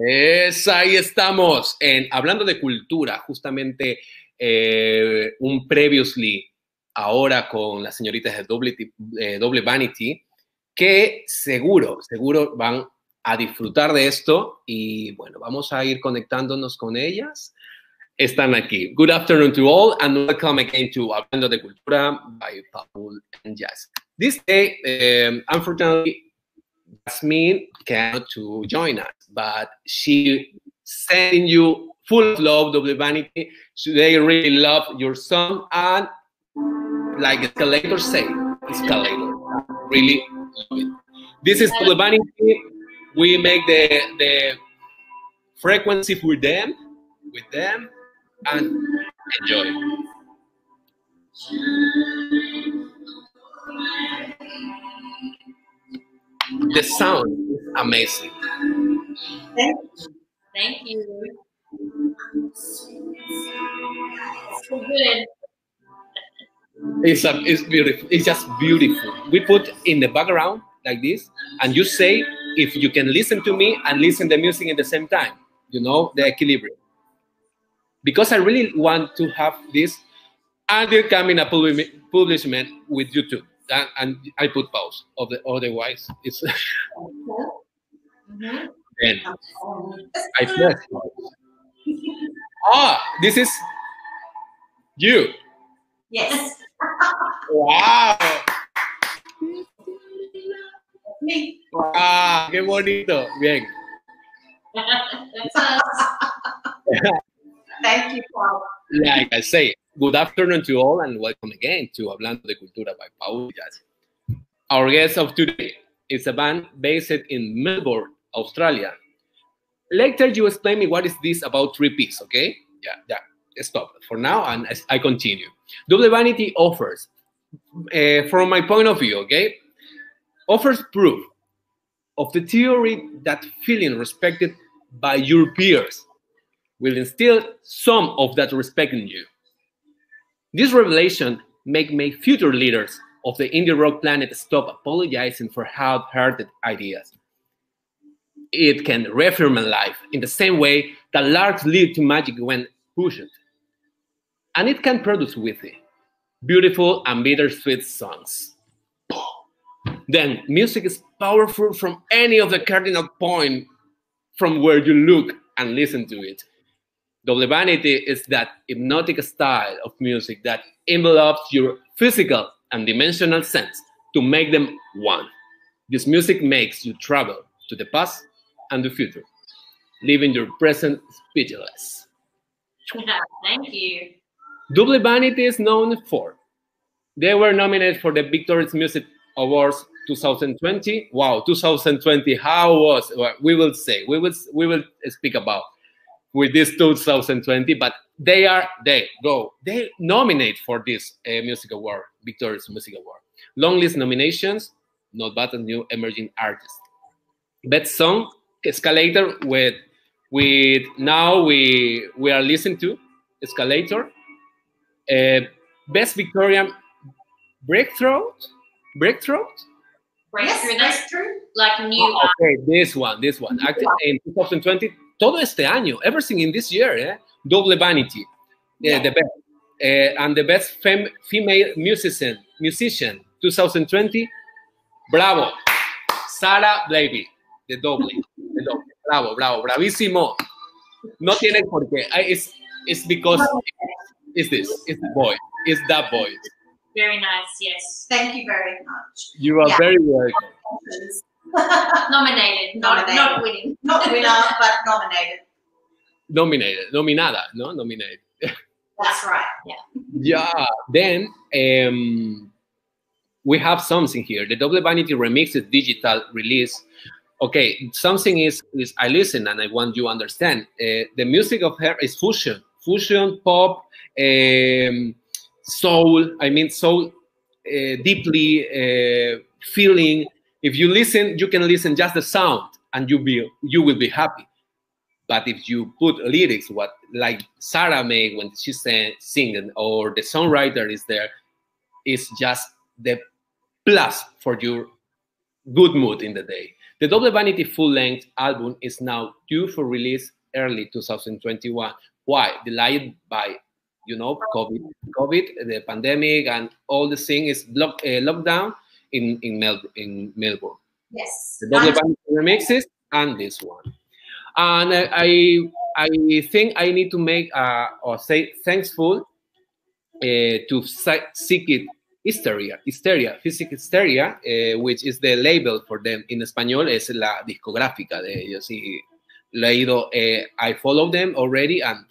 Ahí estamos, en Hablando de Cultura, justamente un previously ahora con las señoritas de Doble Vanity, que seguro van a disfrutar de esto y bueno, vamos a ir conectándonos con ellas. Están aquí. Good afternoon to all and welcome again to Hablando de Cultura by Paúl Yass. This day, unfortunately, Jasmine came to join us, but she sending you full of love, Double Vanity. They really love your song, and like Escalator say, Escalator, really love it. This is Double Vanity. We make the frequency with them, and enjoy. The sound is amazing. Thank you. So good. It's beautiful. It's just beautiful. We put in the background like this, and you say if you can listen to me and listen to the music at the same time. You know, the equilibrium. Because I really want to have this, and there coming a publishment with YouTube. And I put pause. Otherwise, it's. Then I press pause. This is you. Yes. Wow. Me. Wow, qué bonito. Bien. Thank you, Paul. Like I say, good afternoon to all and welcome again to Hablando de Cultura by Paúl Yass. Our guest of today is a band based in Melbourne, Australia. Later you explain me what is this about three-piece, okay? Yeah. Stop for now and I continue. Double Vanity offers, from my point of view, okay, offers proof of the theory that feeling respected by your peers will instill some of that respect in you. This revelation make future leaders of the indie rock planet stop apologizing for half-hearted ideas. It can reaffirm life in the same way that larks lead to magic when pushed. And it can produce witty, beautiful and bittersweet songs. Then music is powerful from any of the cardinal point from where you look and listen to it. Double Vanity is that hypnotic style of music that envelops your physical and dimensional sense to make them one. This music makes you travel to the past and the future, leaving your present speechless. Thank you. Double Vanity is known for. They were nominated for the Victorious Music Awards 2020. Wow, 2020, how was? Well, we will speak about with this 2020, but they nominate for this music award, Victorious Music Award. Long list nominations, not bad, new emerging artist. Best song, Escalator, with now we are listening to Escalator. Best Victorian breakthrough. Breakthrough, that's true. Like new. Okay, this one. Actually, in 2020, todo este año, everything in this year, Double Vanity, the best, and the best female musician, 2020. Bravo, Sarah Blavey, the double. Bravo, bravísimo. No tiene por qué. It's because it's the boy. It's that boy. Very nice, yes. Thank you very much. You are very welcome. Nominated, not winning. Not winner, but nominated. Nominada, no? Nominated. That's right, yeah. Yeah, then we have something here. The Double Vanity Remixed digital release. Okay, something is I listen and I want you to understand. The music of her is fusion, pop, soul. I mean, soul, deeply feeling. If you listen, you can listen just the sound, and you will be happy. But if you put lyrics, what like Sarah made when she's singing, or the songwriter is there, it's just the plus for your good mood in the day. The Double Vanity full-length album is now due for release early 2021. Why? Delayed by, COVID, the pandemic, and all the thing is locked down in Melbourne. Yes. The Double Vanity remixes and this one. And I think I need to make or say thankful to Psychic Hysteria, Physic Hysteria, which is the label for them. In español es la discográfica de ellos. Y leído, I follow them already, and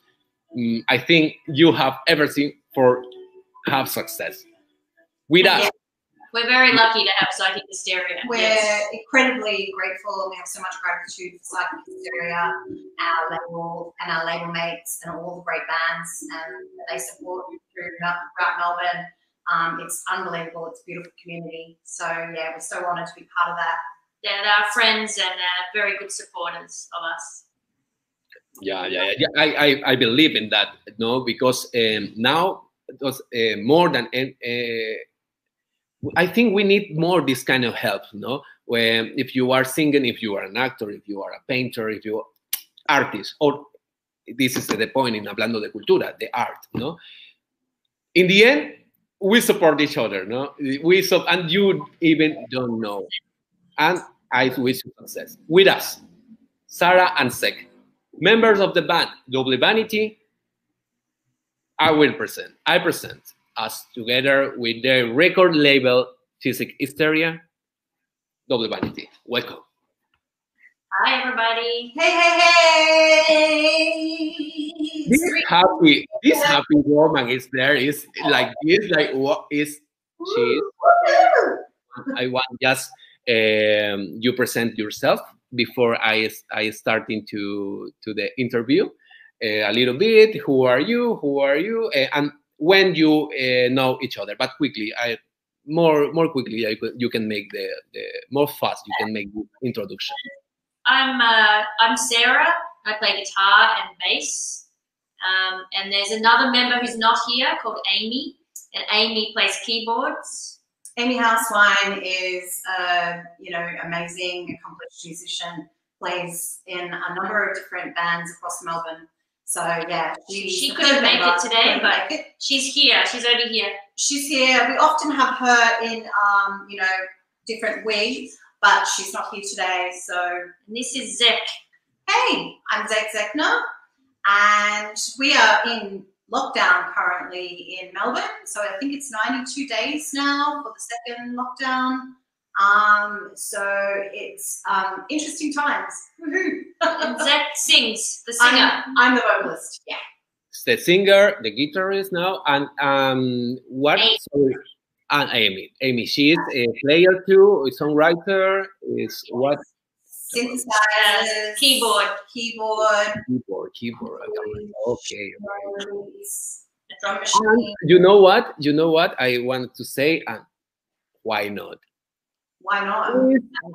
I think you have everything for have success. With us. We're very lucky to have Psychic Hysteria. We're incredibly grateful. We have so much gratitude for Psychic Hysteria, our label, and our label mates, and all the great bands that they support throughout Melbourne. It's unbelievable. It's a beautiful community. So, yeah, we're so honoured to be part of that. They're our friends and very good supporters of us. Yeah. I believe in that, because now it was more than... I think we need more this kind of help, where if you are singing, if you are an actor, if you are a painter, if you are artist, or this is the point in Hablando de Cultura, the art, In the end, we support each other, and you even don't know. And I wish you success. With us, Sarah and Sek, members of the band Double Vanity, I present us together with their record label Physic Hysteria, Double Vanity. Welcome. Hi, everybody. Hey. This happy woman is there. Is like this. Like what is she? I want just you present yourself before I start into the interview. A little bit. Who are you? And when you know each other, but quickly, more quickly, you can make the more fast. You can make the introduction. I'm Sarah. I play guitar and bass, and there's another member who's not here called Amy, and Amy plays keyboards. Amy Housewine is amazing, accomplished musician. Plays in a number of different bands across Melbourne. So, yeah. She couldn't make it today, but she's here. She's over here. She's here. We often have her in, different wigs, but she's not here today. So, and this is Zek. Hey, I'm Zek Zekner, and we are in lockdown currently in Melbourne. So, I think it's 92 days now for the second lockdown. So it's interesting times. Woohoo! And Zek sings, the singer. I'm the vocalist. Yeah. It's the singer, the guitarist now, and what? Amy. Sorry, and Amy. Amy, she is a player too, a songwriter. Is what? Synthesizers, keyboard. Okay. A drum machine. You know what? I wanted to say, and why not? Why not?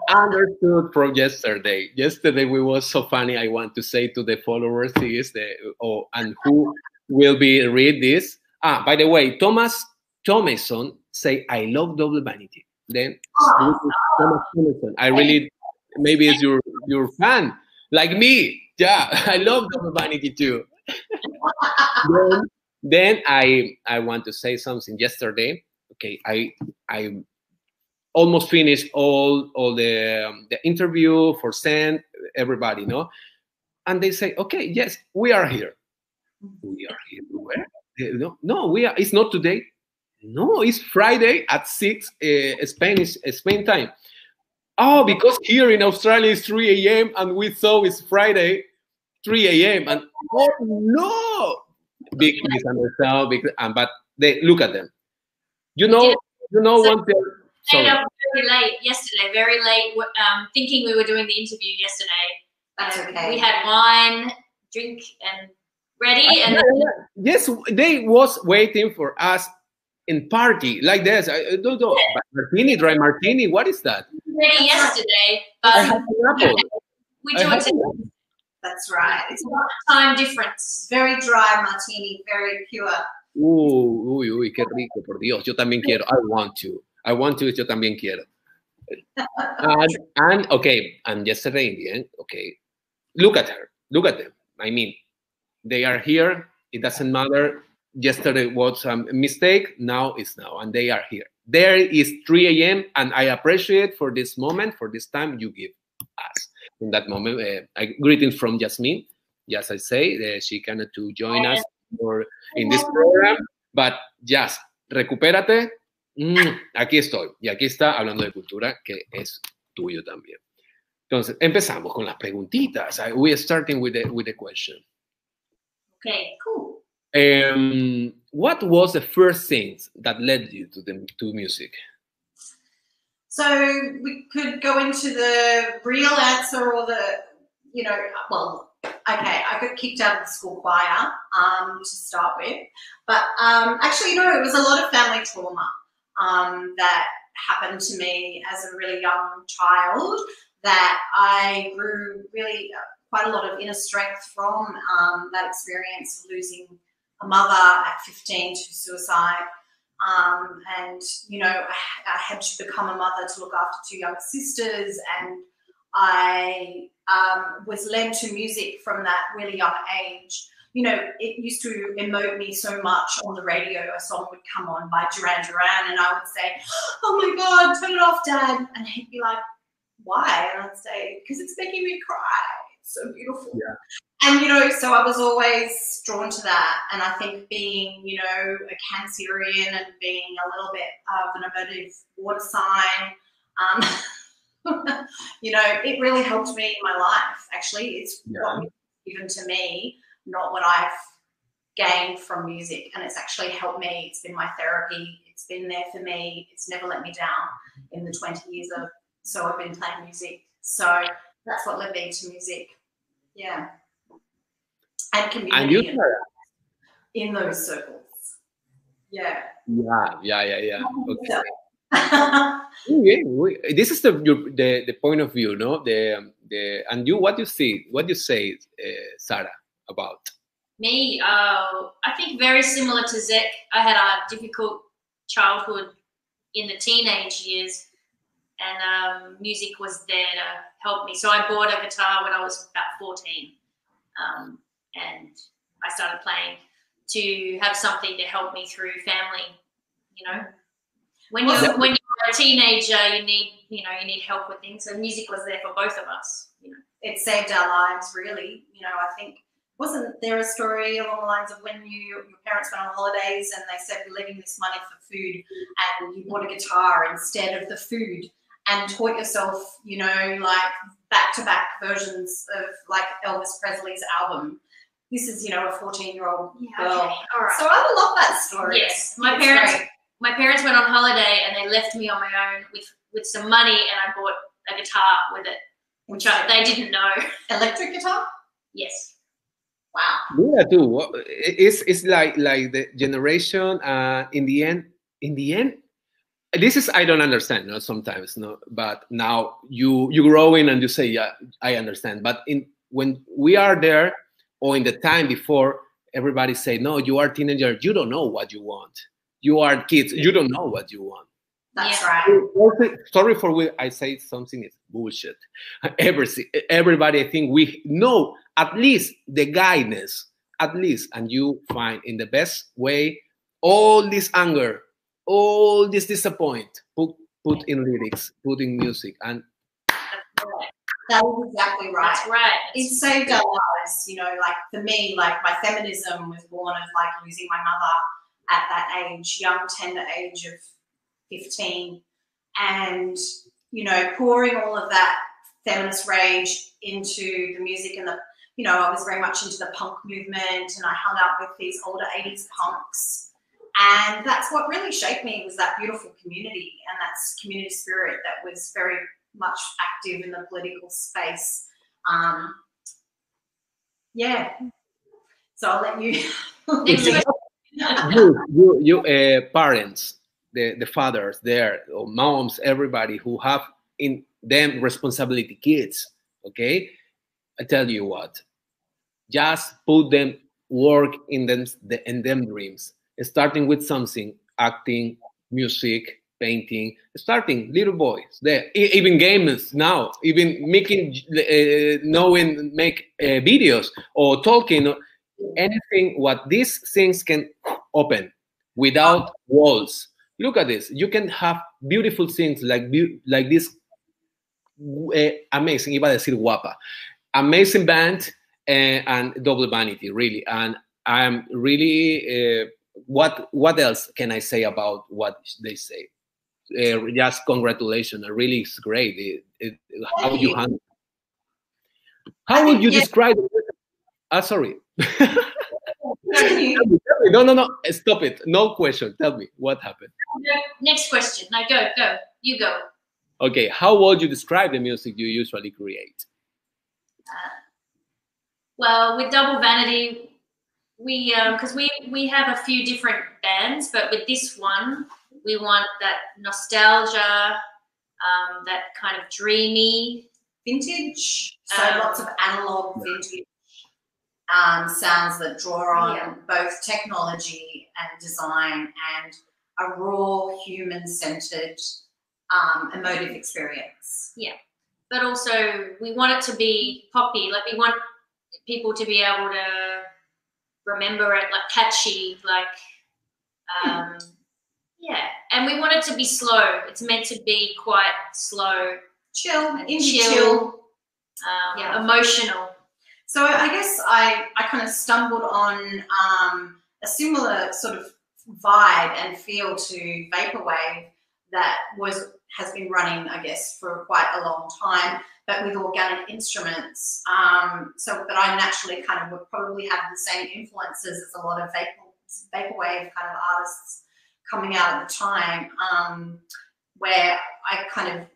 Understood from yesterday. Yesterday we was so funny. I want to say to the followers and who will be read this. By the way, Thomason say I love Double Vanity. Then Thomas Thomason. I really maybe it's your fan like me. Yeah, I love Double Vanity too. then I want to say something. Yesterday, okay, I almost finished all the interview for send everybody, and they say, okay, yes, we are here. We are here. Where? No, we are. It's not today. No, it's Friday at 6 Spain time. Oh, because here in Australia it's 3 a.m. and we thought it's Friday 3 a.m. and oh no, big misunderstanding. But they look at them. One thing. Stayed up very late yesterday, thinking we were doing the interview yesterday. That's okay. We had wine, drink, and ready. And yes, they was waiting for us in party like this. I don't know. Martini, dry martini. What is that? Ready yesterday, but we do it today. That's right. It's not time difference. Very dry martini, very pure. Uy, qué rico, por Dios. Yo también quiero. I want to. Yo también quiero. And okay, and yesterday in the end, okay, look at her, look at them. I mean, they are here. It doesn't matter. Yesterday was a mistake. Now it's now, and they are here. There is 3 a.m. and I appreciate for this moment, for this time you give us. In that moment, greetings from Jasmine. Yes, I say she cannot to join us in this program, but just recupérate. Aquí estoy y aquí está Hablando de Cultura, que es tuyo también. Entonces, empezamos con las preguntitas. We are starting with the question. Okay, cool. What was the first thing that led you to music? So we could go into the real answer or the, well, okay, I got kicked out of the school choir to start with. But actually, it was a lot of family trauma that happened to me as a really young child, that I grew really quite a lot of inner strength from that experience of losing a mother at 15 to suicide. And, I had to become a mother to look after 2 younger sisters, and I was led to music from that really young age. It used to emote me so much on the radio. A song would come on by Duran Duran, and I would say, "Oh my God, turn it off, Dad." And he'd be like, "Why?" And I'd say, "Because it's making me cry. It's so beautiful." Yeah. And, so I was always drawn to that. And I think being, a Cancerian and being a little bit of an emotive water sign, it really helped me in my life, actually. It's what was given to me, not what I've gained from music. And it's actually helped me. It's been my therapy. It's been there for me. It's never let me down in the 20 years so I've been playing music. So that's what led me to music. Yeah. And community in those circles. Yeah. Yeah. Okay. This is the point of view, no? And you, what you say, Sarah, about me? I think very similar to Zek. I had a difficult childhood in the teenage years, and music was there to help me. So I bought a guitar when I was about 14, and I started playing to have something to help me through family. When you're a teenager, you need help with things. So music was there for both of us. It saved our lives, really. I think, wasn't there a story along the lines of when your parents went on holidays and they said, "We're leaving this money for food," and you bought a guitar instead of the food and taught yourself, like back-to-back versions of like Elvis Presley's album. This is, a 14-year-old girl. Okay. All right. So I love that story. Yes, my parents went on holiday and they left me on my own with some money, and I bought a guitar with it, which they didn't know. Electric guitar? Yes. Wow. Yeah, too. It's like the generation. In the end, this is, I don't understand. Sometimes, but now you grow in and you say, yeah, I understand. But when we are there, or in the time before, everybody say, no, you are teenager, you don't know what you want. You are kids, you don't know what you want. That's right. Sorry for I say something is bullshit. Everybody, I think we know at least the guidance, and you find in the best way all this anger, all this disappointment, put in lyrics, put in music, and that is exactly right. That's right. It saved our lives, like for me, like my feminism was born of like losing my mother at that age, young, tender age of 15, and, pouring all of that feminist rage into the music and I was very much into the punk movement, and I hung out with these older 80s punks. And that's what really shaped me, was that beautiful community and that community spirit that was very much active in the political space. Yeah. So I'll let you. you parents, the fathers there, or moms, everybody who have in them responsibility kids, okay? I tell you what, just put them work in them dreams, starting with something, acting, music, painting, starting little boys there, even gamers now, even making knowing make videos or talking, anything what these things can open without walls. Look at this. You can have beautiful things like this amazing, iba a decir guapa, amazing band and Double Vanity, really. And I'm really, what else can I say about what they say? Just congratulations. Really, it's great. How you handle? How would you describe it? Sorry. Tell me. No. Stop it. No question. Tell me what happened. Next question. Now go. You go. Okay. How would you describe the music you usually create? Well, with Double Vanity, we because we have a few different bands, but with this one, we want that nostalgia, that kind of dreamy, vintage. So lots of analog vintage sounds that draw on both technology and design and a raw, human-centered, emotive experience. Yeah, but also we want it to be poppy. Like we want people to be able to remember it, like catchy, like yeah. And we want it to be slow. It's meant to be quite slow, chill, emotional. So I guess I kind of stumbled on a similar sort of vibe and feel to vaporwave that has been running, I guess, for quite a long time, but with organic instruments. But I naturally kind of would probably have the same influences as a lot of vaporwave kind of artists coming out at the time, where I kind of,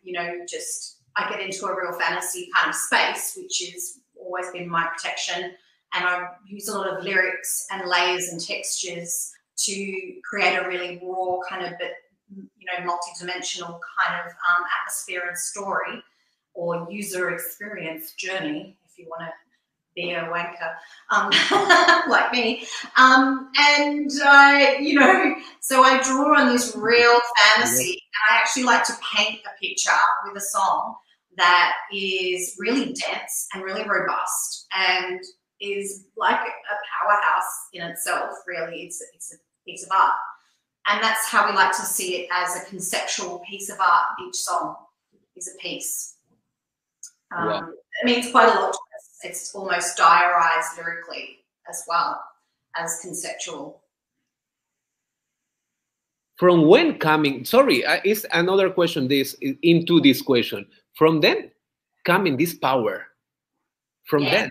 I get into a real fantasy kind of space, which is always been my protection, and I use a lot of lyrics and layers and textures to create a really raw kind of, but multi-dimensional kind of atmosphere and story or user experience journey, if you want to be a wanker like me. So I draw on this real fantasy, and I actually like to paint a picture with a song that is really dense and really robust and is like a powerhouse in itself, really. It's a piece of art. And that's how we like to see it, as a conceptual piece of art. Each song is a piece. It means quite a lot to us. It's almost diarized lyrically as well as conceptual. From when coming, sorry, it's another question into this question. From then coming this power. From then,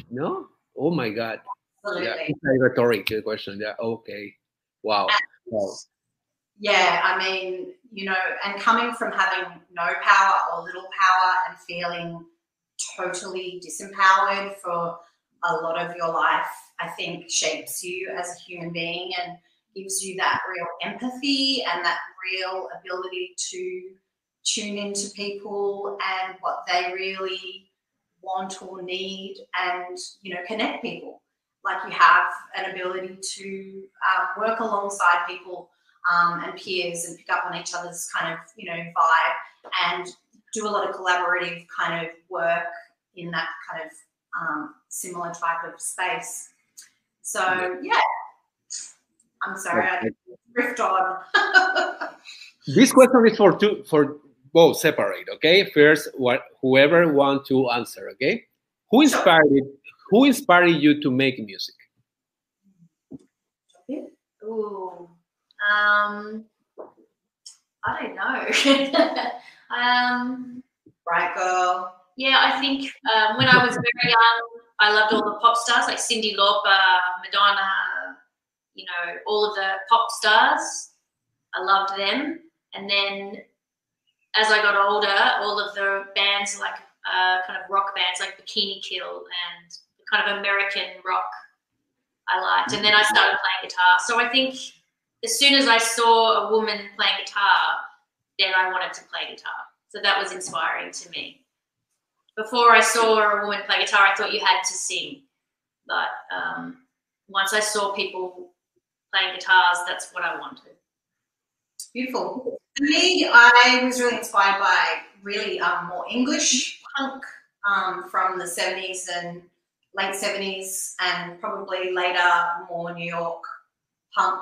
no? Oh my God. Absolutely. Yeah, it's a rhetorical question. Yeah, okay. Wow. Yeah, I mean, and coming from having no power or little power and feeling totally disempowered for a lot of your life, I think shapes you as a human being and gives you that real empathy and that real ability to tune into people and what they really want or need, and connect people. Like you have an ability to work alongside people and peers and pick up on each other's kind of vibe and do a lot of collaborative kind of work in that kind of similar type of space. So yeah, I'm sorry, I drift on. This question is for both separate, okay? First, whoever want to answer, okay? Who inspired you to make music? Ooh, I don't know. Right, girl. Yeah, I think when I was very young, I loved all the pop stars like Cyndi Lauper, Madonna, all of the pop stars. I loved them. And then as I got older, all of the bands like kind of rock bands like Bikini Kill and kind of American rock I liked. And then I started playing guitar. So I think as soon as I saw a woman playing guitar, then I wanted to play guitar. So that was inspiring to me. Before I saw a woman play guitar, I thought you had to sing. But once I saw people playing guitars, that's what I wanted. Beautiful. For me, I was really inspired by really more English punk from the 70s and late 70s, and probably later more New York punk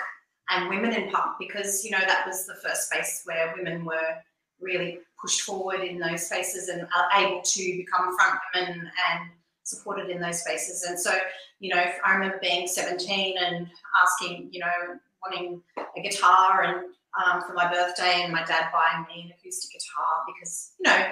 and women in punk, because, you know, that was the first space where women were really pushed forward in those spaces and are able to become front women and supported in those spaces. And so, you know, I remember being 17 and asking, you know, wanting a guitar and for my birthday, and my dad buying me an acoustic guitar because, you know,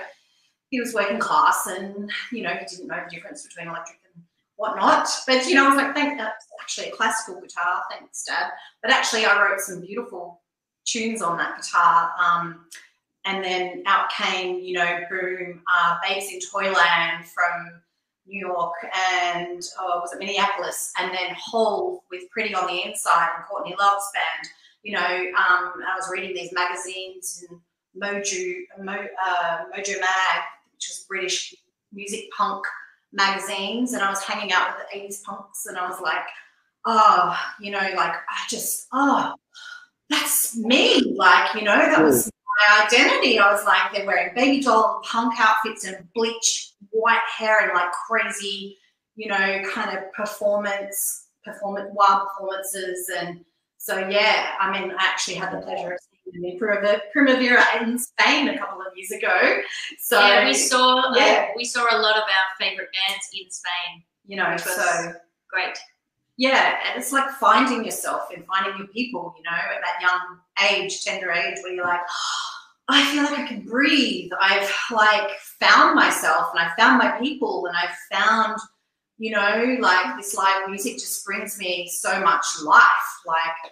he was working class and, you know, he didn't know the difference between electric and whatnot. But, you know, I was like, that's actually a classical guitar, thanks, Dad. But actually I wrote some beautiful tunes on that guitar. And then out came, you know, boom, Babes in Toyland from New York and, was it Minneapolis? And then Hole with Pretty on the Inside and Courtney Love's band. You know, I was reading these magazines and Mojo Mag, which was British music punk magazines, and I was hanging out with the 80s punks, and I was like, oh, you know, like that's me, like, you know, that was my identity. I was like, they're wearing baby doll punk outfits and bleach white hair and like crazy, you know, kind of wild performances. And so, yeah, I mean, I actually had the pleasure of seeing them in Primavera in Spain a couple of years ago. So yeah, we saw a lot of our favorite bands in Spain. You know, so great. Yeah, and it's like finding yourself and finding your people, you know, at that young age, tender age, where you're like, I feel like I can breathe. I've like found myself and I found my people and I've found, you know, like this live music just brings me so much life, like,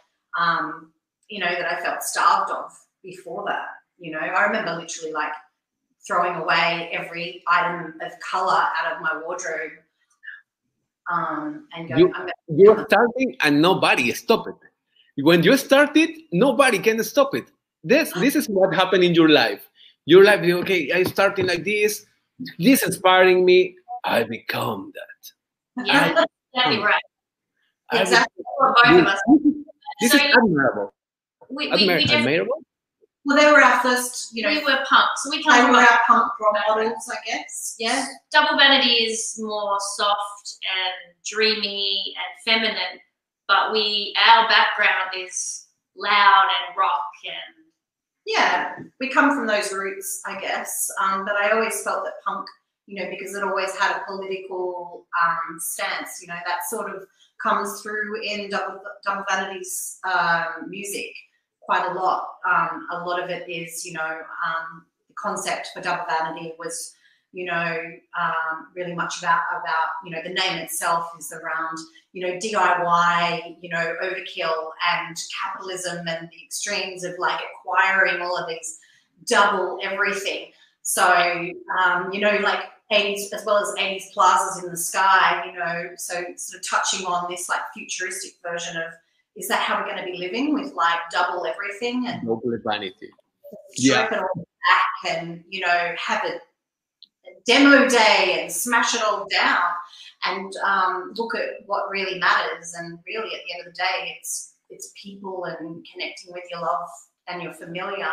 you know, that I felt starved of before that. You know, I remember literally like throwing away every item of color out of my wardrobe. And going, you're starting and nobody stopped it. When you started, nobody can stop it. This is what happened in your life. Your life, okay, I starting like this inspiring me, I become that. Yeah, exactly right. Exactly. Both of us. This is admirable. Admirable? Well, they were our first, you know. We were punk, so we They come were from our punk role models, I guess. Yeah. Double Vanity is more soft and dreamy and feminine, but our background is loud and rock and. Yeah, we come from those roots, I guess. But I always felt that punk, you know, because it always had a political stance, you know, that sort of comes through in Double Vanity's music quite a lot. A lot of it is, you know, the concept for Double Vanity was, you know, really much about, you know, the name itself is around, you know, DIY, you know, overkill and capitalism and the extremes of like acquiring all of these double everything. So, you know, like 80s as well as 80s plazas in the sky, you know, so sort of touching on this like futuristic version of, is that how we're going to be living with like double everything and double vanity? Strip it all back and, you know, have a demo day and smash it all down and look at what really matters. And really at the end of the day, it's people and connecting with your love and your familiar,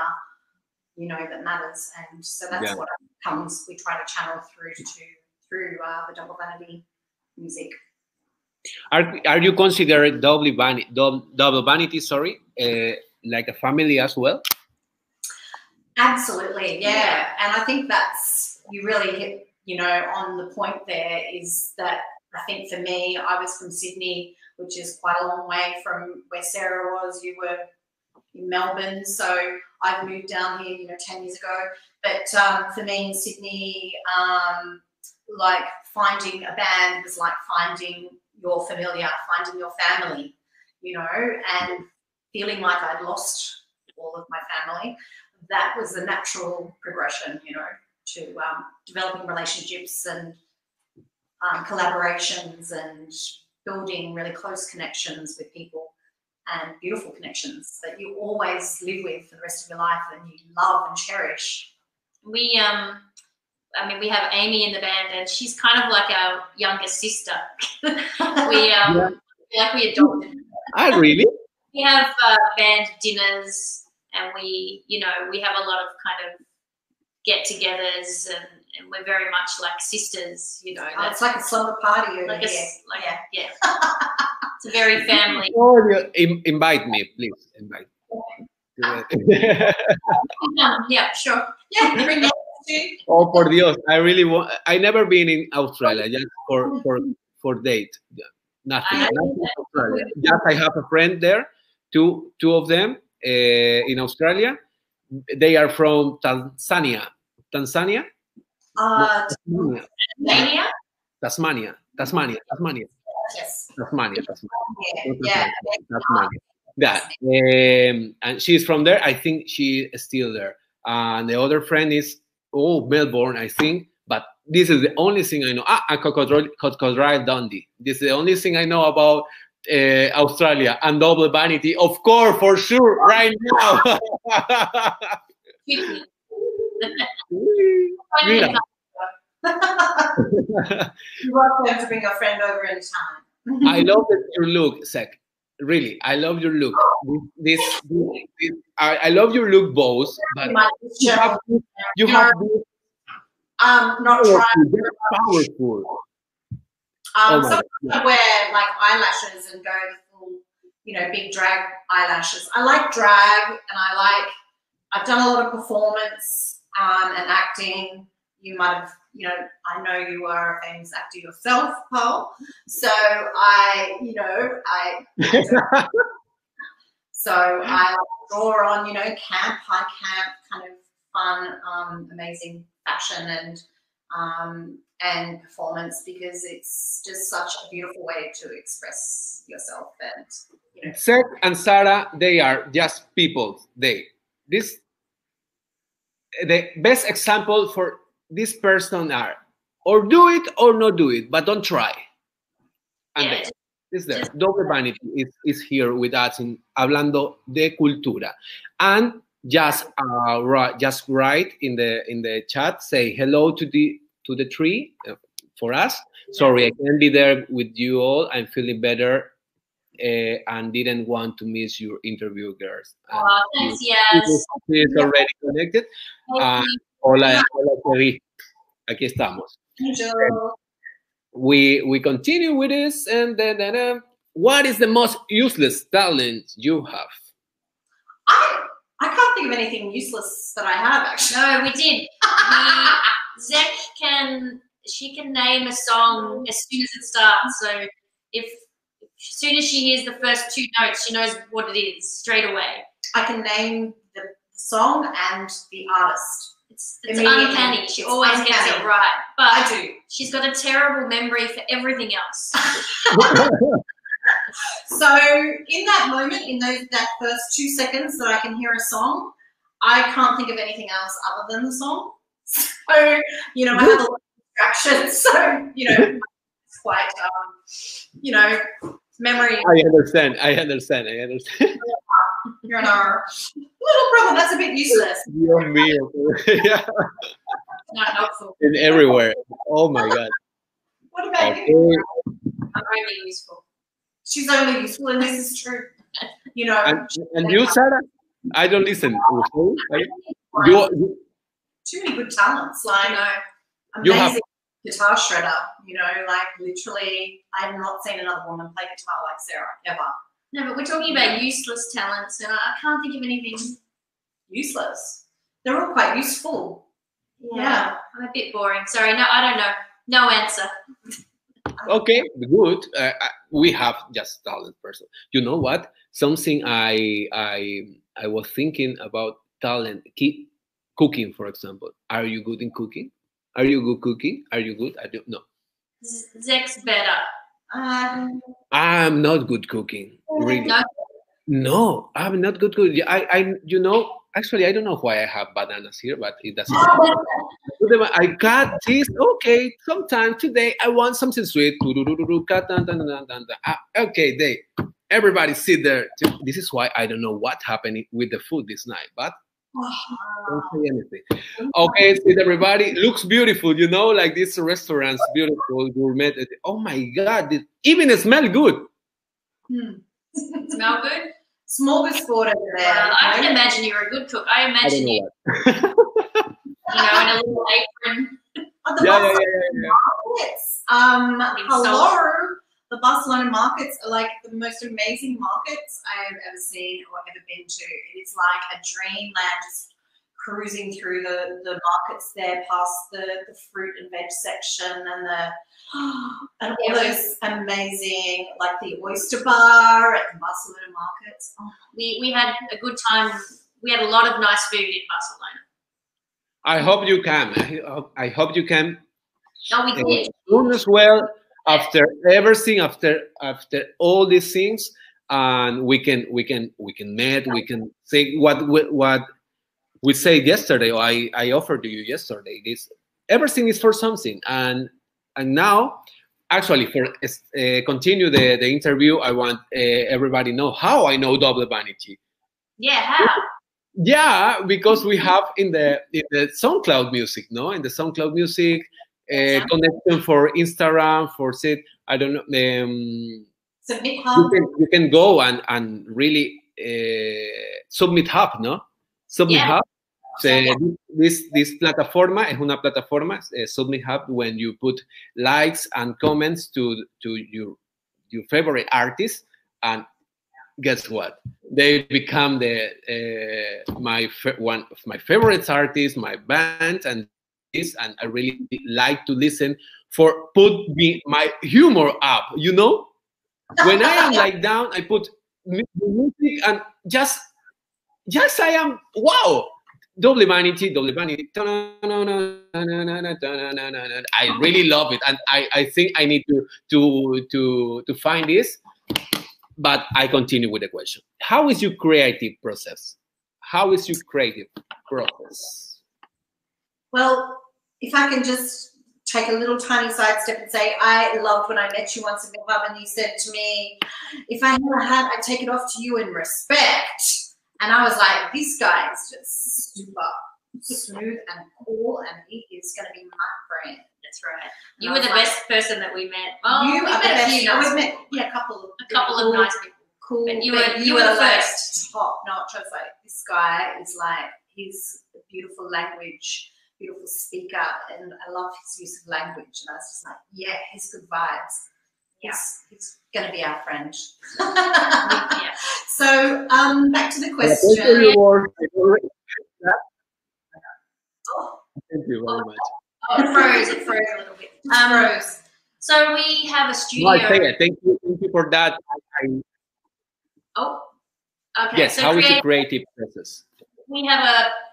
you know, that matters. And so that's what comes, we try to channel through the Double Vanity music. Are you considered double vanity, like a family as well? Absolutely, yeah. And I think that's, you really hit, you know, on the point there, is that I think for me, I was from Sydney, which is quite a long way from where Sarah was. You were in Melbourne, so I've moved down here, you know, 10 years ago. But for me in Sydney, like finding a band was like finding your familiar, finding your family, you know, and feeling like I'd lost all of my family. That was a natural progression, you know, to developing relationships and collaborations and building really close connections with people and beautiful connections that you always live with for the rest of your life and you love and cherish. We, I mean, we have Amy in the band and she's kind of like our younger sister. We adopted her. Ah, really? We have band dinners and we, you know, we have a lot of kind of get-togethers, and we're very much like sisters, you know. It's like a slumber party over like here. Yeah. It's a very family. Oh, invite me, please. Invite me. Yeah, sure. Yeah, bring it to. Oh, por Dios, I really want. I never been in Australia just for date. Nothing. Nothing in Australia. Just I have a friend there. Two of them in Australia. They are from Tanzania. Tasmania. Mania? Tasmania. Yes. Tasmania. Yeah. That. And she's from there. I think she is still there. And the other friend is Melbourne, I think. But this is the only thing I know. Crocodile Dundee. This is the only thing I know about Australia. And Double Vanity, of course, for sure, right now. You're welcome to bring your friend over anytime. I love your look, Zek. Really, I love your look. I love your look, both. But you have this. Not trying. Powerful. Sometimes I wear like eyelashes and go the full, you know, big drag eyelashes. I like drag, and I've done a lot of performance and acting. You might have, you know, I know you are a famous actor yourself, Paul. So so I draw on, you know, high camp, kind of fun, amazing fashion and performance, because it's just such a beautiful way to express yourself. And you know, Seth and Sarah, they are just people. The best example for this person are or do it or not do it, but don't try. And it's there. Double Vanity is here with us in Hablando de Cultura. And just write in the chat, say hello to the tree for us. Sorry, I can't be there with you all. I'm feeling better and didn't want to miss your interview, girls. Thanks, Yass. She's already connected. Hola, Terry. Aquí estamos. We continue with this, and then what is the most useless talent you have? I can't think of anything useless that I have, actually. No, we did. Zek she can name a song as soon as it starts. So as soon as she hears the first two notes, she knows what it is straight away. I can name the song and the artist. It's uncanny. She always gets it right. But I do. She's got a terrible memory for everything else. So in that moment, in that first 2 seconds that I can hear a song, I can't think of anything else other than the song. So, you know, I have a lot of distractions. So, you know, it's quite, you know, memory. I understand. You're in our little problem. That's a bit useless. Dios mío. Yeah. Not helpful. In everywhere. Oh my God. What about you? I'm only useful. She's only useful, and this is true. You know. And you, Sarah? I don't listen. Too many good talents. Like, you have guitar shredder. You know, like literally, I have not seen another woman play guitar like Sarah ever. No, but we're talking about useless talents, and I can't think of anything useless. They're all quite useful. Yeah. I'm a bit boring. Sorry, no, I don't know. No answer. Okay, good. We have just talent person. You know what? Something I was thinking about talent. Cooking, for example. Are you good in cooking? Are you good cooking? Are you good? I don't know. Zek's better. I'm not good cooking. Really. No, I'm not good cooking. You know, actually, I don't know why I have bananas here, but it doesn't matter. I got this. Okay, sometime today I want something sweet. Okay, everybody sit there. This is why I don't know what happened with the food this night, but don't say anything. Okay, sit everybody. Looks beautiful, you know, like this restaurant's beautiful, gourmet. Oh my God, even it smell good. Smell good? smorgasbord over there. Well, I can imagine you're a good cook. I imagine you, in a little apron. Markets. Hello. The Barcelona markets are like the most amazing markets I have ever seen or ever been to. It is like a dreamland, just cruising through the markets there, past the fruit and veg section and all those amazing, like the oyster bar at the Barcelona markets. Oh. We had a good time. We had a lot of nice food in Barcelona. I hope you can. I hope you can. No, we did. Soon as well, after everything, after all these things, and we can meet. We can say what we said yesterday. Or I offered to you yesterday. This everything is for something, and now, actually, for continue the interview, I want everybody know how I know Double Vanity. Yeah, how? Yeah, because we have in the SoundCloud music, no, in the SoundCloud music. Connection for Instagram, for set. I don't know. Submit Hub. You can go and really Submit Hub, ¿no? Submit Hub. This plataforma es una plataforma, Submit Hub, when you put likes and comments to your favorite artist, and guess what? They become one of my favorite artists, my band, and I really like to listen for my humor up, you know? When I am like down, I put music and just I am, wow, Double Vanity. I really love it, and I think I need to find this, but I continue with the question. How is your creative process? How is your creative process? Well, if I can just take a little tiny sidestep and say, I loved when I met you once in the club and you said to me, if I never had, I'd take it off to you in respect. And I was like, this guy is just super smooth and cool, and he is going to be my friend. That's right. You were the best person that we met. Well, you are the best. We've met a couple of nice people. Cool. But you were the first. Top notch. I was like, this guy is like, he's a beautiful language, beautiful speaker, and I love his use of language. And I was just like, yeah, he's good vibes. Yeah. He's going to be our friend. Yeah. So back to the question. Thank you very much. Oh, it froze a little bit. Froze. So we have a studio. No, I say it. Thank you for that. Okay. Yes, so how is the creative process? We have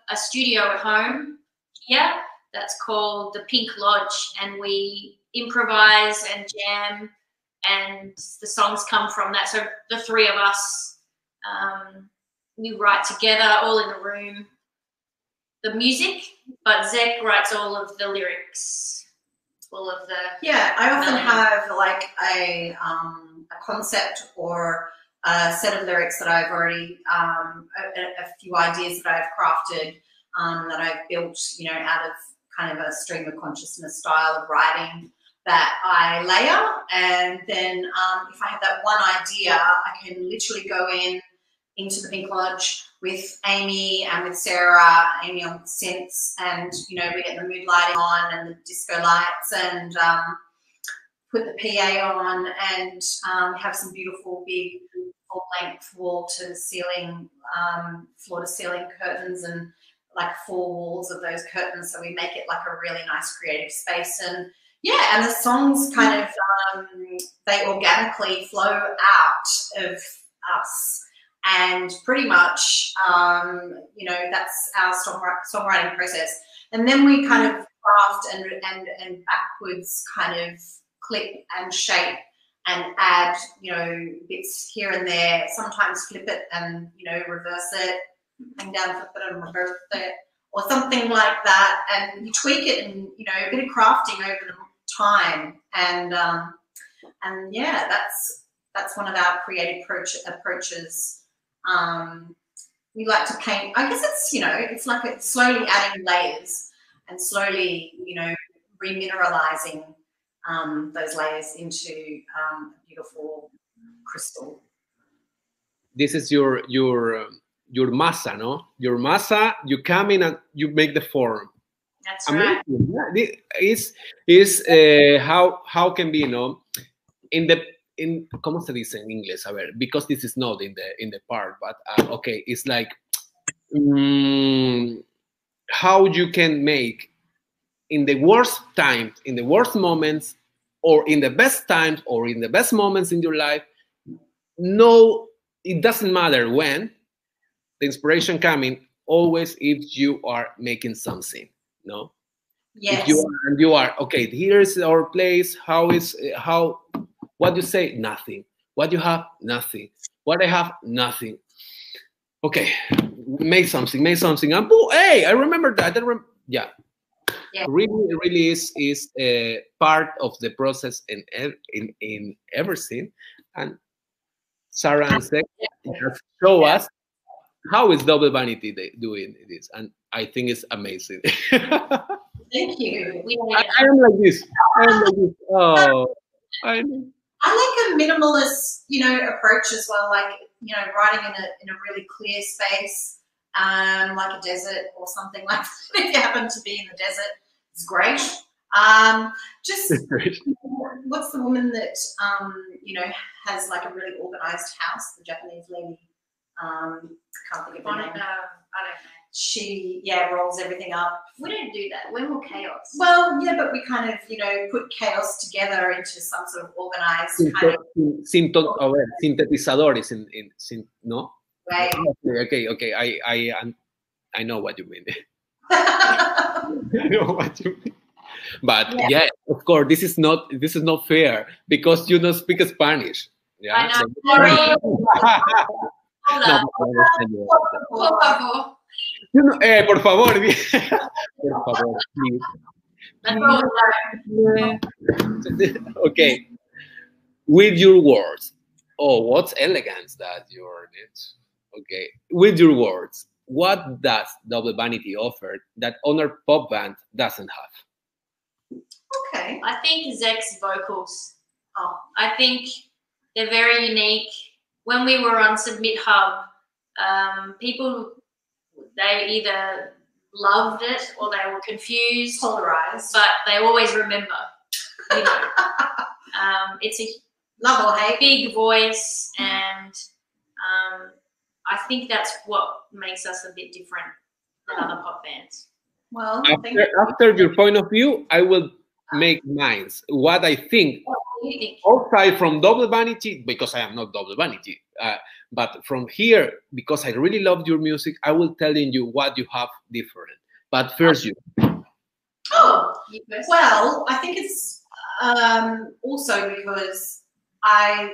a studio at home here that's called the Pink Lodge, and we improvise and jam, and the songs come from that. So the three of us, we write together, all in the room, the music, but Zek writes all of the lyrics, all of the... Yeah, I often have like a concept or a set of lyrics that I've already, a few ideas that I've crafted, that I've built, out of kind of a stream of consciousness style of writing that I layer. And then if I have that one idea, I can literally go into the Pink Lodge with Amy and with Sarah, Amy on synths, and, we get the mood lighting on and the disco lights, and put the PA on, and have some beautiful big full-length wall-to-ceiling, floor-to-ceiling curtains, and like 4 walls of those curtains, so we make it like a really nice creative space. And yeah, and the songs kind of they organically flow out of us, and pretty much that's our songwriting process. And then we kind of craft and backwards kind of clip and shape and add bits here and there, sometimes flip it and reverse it, hang down, flip it and reverse it, or something like that, and you tweak it, and a bit of crafting over the time. And yeah, that's one of our creative approaches. We like to paint. I guess it's it's like it's slowly adding layers and slowly remineralizing those layers into beautiful crystal. this is your masa, no? Your masa. You come in and you make the form. That's right. Is how can be, no? ¿Cómo se dice en inglés? A ver, because this is not in the part, but okay, it's like how you can make in the worst times, in the worst moments, or in the best times, or in the best moments in your life. No, it doesn't matter when the inspiration coming. Always, if you are making something, no. Yes. If you are okay. Here's our place. What you say? Nothing. What you have? Nothing. What I have? Nothing. Okay, make something. And hey, I remember that. Yeah. Really is part of the process in everything. And Sarah and Zek just show us how is Double Vanity doing this, and I think it's amazing. Thank you. I am like this. Oh, I like a minimalist, approach as well. Like, writing in a really clear space, like a desert or something like that. If you happen to be in the desert, it's great. What's the woman that has like a really organized house? The Japanese lady. Can't think of her name. I don't know. She rolls everything up. We don't do that. We're more chaos. Well, yeah, but we kind of put chaos together into some sort of organized kind of sintetizadores no. Right. Okay. I know what you mean. I know what you mean. But yeah, of course, this is not fair because you don't speak Spanish. Yeah. I know. Por favor, please. Okay, with your words. Oh, what elegance that you're it. Okay, with your words, what does Double Vanity offer that other pop band doesn't have? Okay, I think Zek's vocals. I think they're very unique. When we were on Submit Hub, people, they either loved it or they were confused, polarized, but they always remember. It's a love or hate, big voice, and I think that's what makes us a bit different than other pop bands. Well, after your point of view, I will make mine. What I think. Outside from Double Vanity, because I am not Double Vanity, but from here, because I really loved your music, I will tell you what you have different. But first, you. Well, I think it's also because I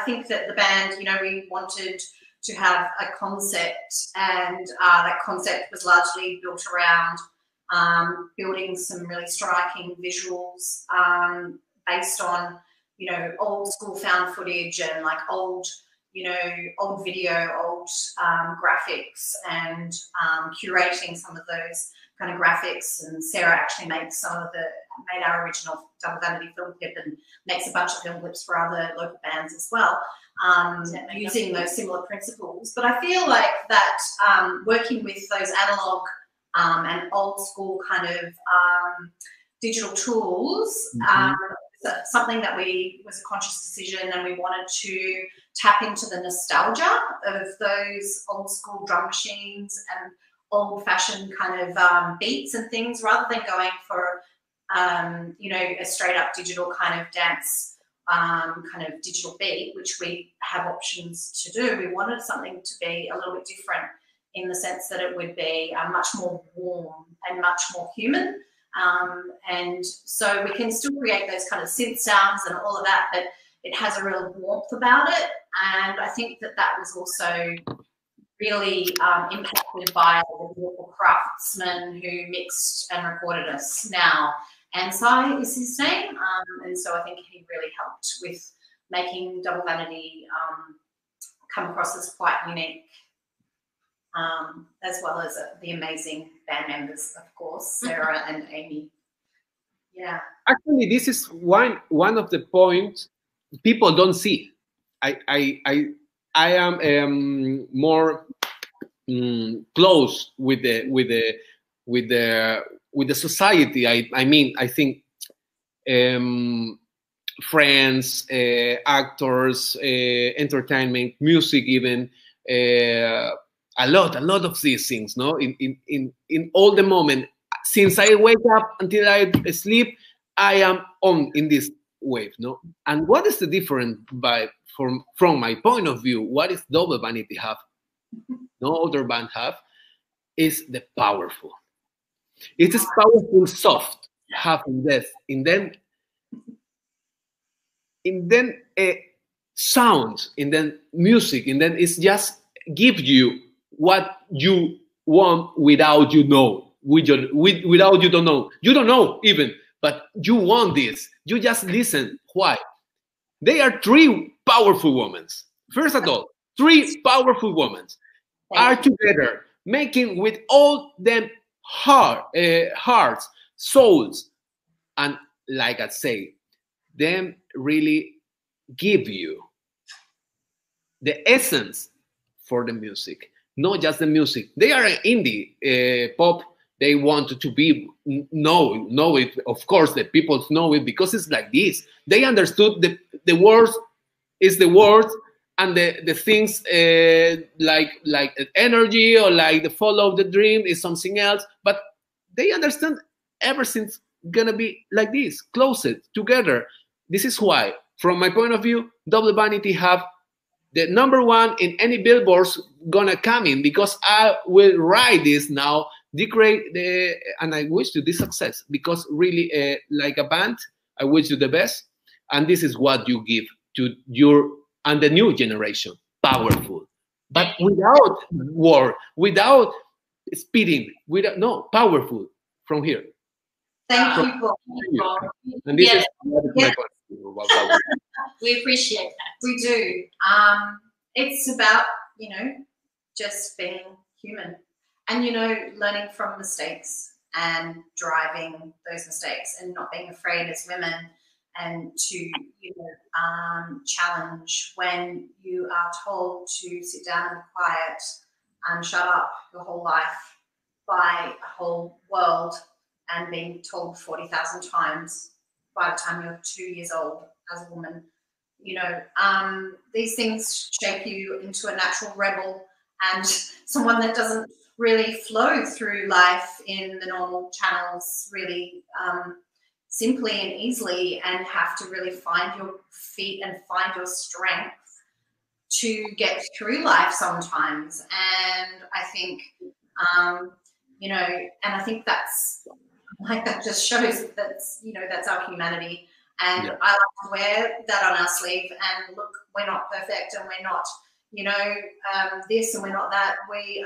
think that the band, we wanted to have a concept, and that concept was largely built around building some really striking visuals. Based on, old school found footage and like old video, old graphics, and curating some of those kind of graphics. And Sarah actually made our original Double Vanity film clip and makes a bunch of film clips for other local bands as well, using those similar principles. But I feel like that working with those analog and old school kind of digital tools, something that was a conscious decision, and we wanted to tap into the nostalgia of those old school drum machines and old fashioned kind of beats and things, rather than going for a straight up digital kind of dance kind of digital beat, which we have options to do. We wanted something to be a little bit different in the sense that it would be much more warm and much more human. And so we can still create those kind of synth sounds and all of that, but it has a real warmth about it. And I think that was also really impacted by the beautiful craftsman who mixed and recorded us now. And Sai is his name. And so I think he really helped with making Double Vanity come across as quite unique. As well as the amazing band members, of course, Sarah and Amy. Yeah. Actually, this is one of the points people don't see. I I am more close with the society. I mean, I think friends, actors, entertainment, music, even a lot of these things. No, in all the moment, since I wake up until I sleep, I am on in this wave. No, and what is the difference from my point of view? What is double vanity have? No other band have is the powerful. It is powerful, soft, half in death, and then sounds, and then music, and then it's just give you what you want without you know, without you don't know. You don't know even, but you want this. You just listen. Why? They are three powerful women. First of all, three powerful women are together, making with all them hearts, souls, and like I say, them really give you the essence for the music, not just the music. They are indie pop. They want to be know it. Of course, the people know it because it's like this. They understood the words is the words, and the things like energy or like the follow the dream is something else. But they understand everything's gonna be like this, closed together. This is why, from my point of view, Double Vanity have the number one in any billboards gonna come in, because I will write this now, and I wish you this success, because really, like a band, I wish you the best, and this is what you give to your and the new generation, powerful, but without war, without speeding, powerful from here. Thank you, Paul. And this is my point of view. We appreciate that. We do. It's about, just being human and, learning from mistakes and driving those mistakes and not being afraid as women, and to, challenge when you are told to sit down and be quiet and shut up your whole life by a whole world, and being told 40,000 times by the time you're 2 years old as a woman. These things shape you into a natural rebel and someone that doesn't really flow through life in the normal channels really simply and easily, and have to really find your feet and find your strength to get through life sometimes. And I think, and I think that's like, that just shows that's, that's our humanity. And yeah. I like to wear that on our sleeve, and look, we're not perfect, and we're not, this, and we're not that. We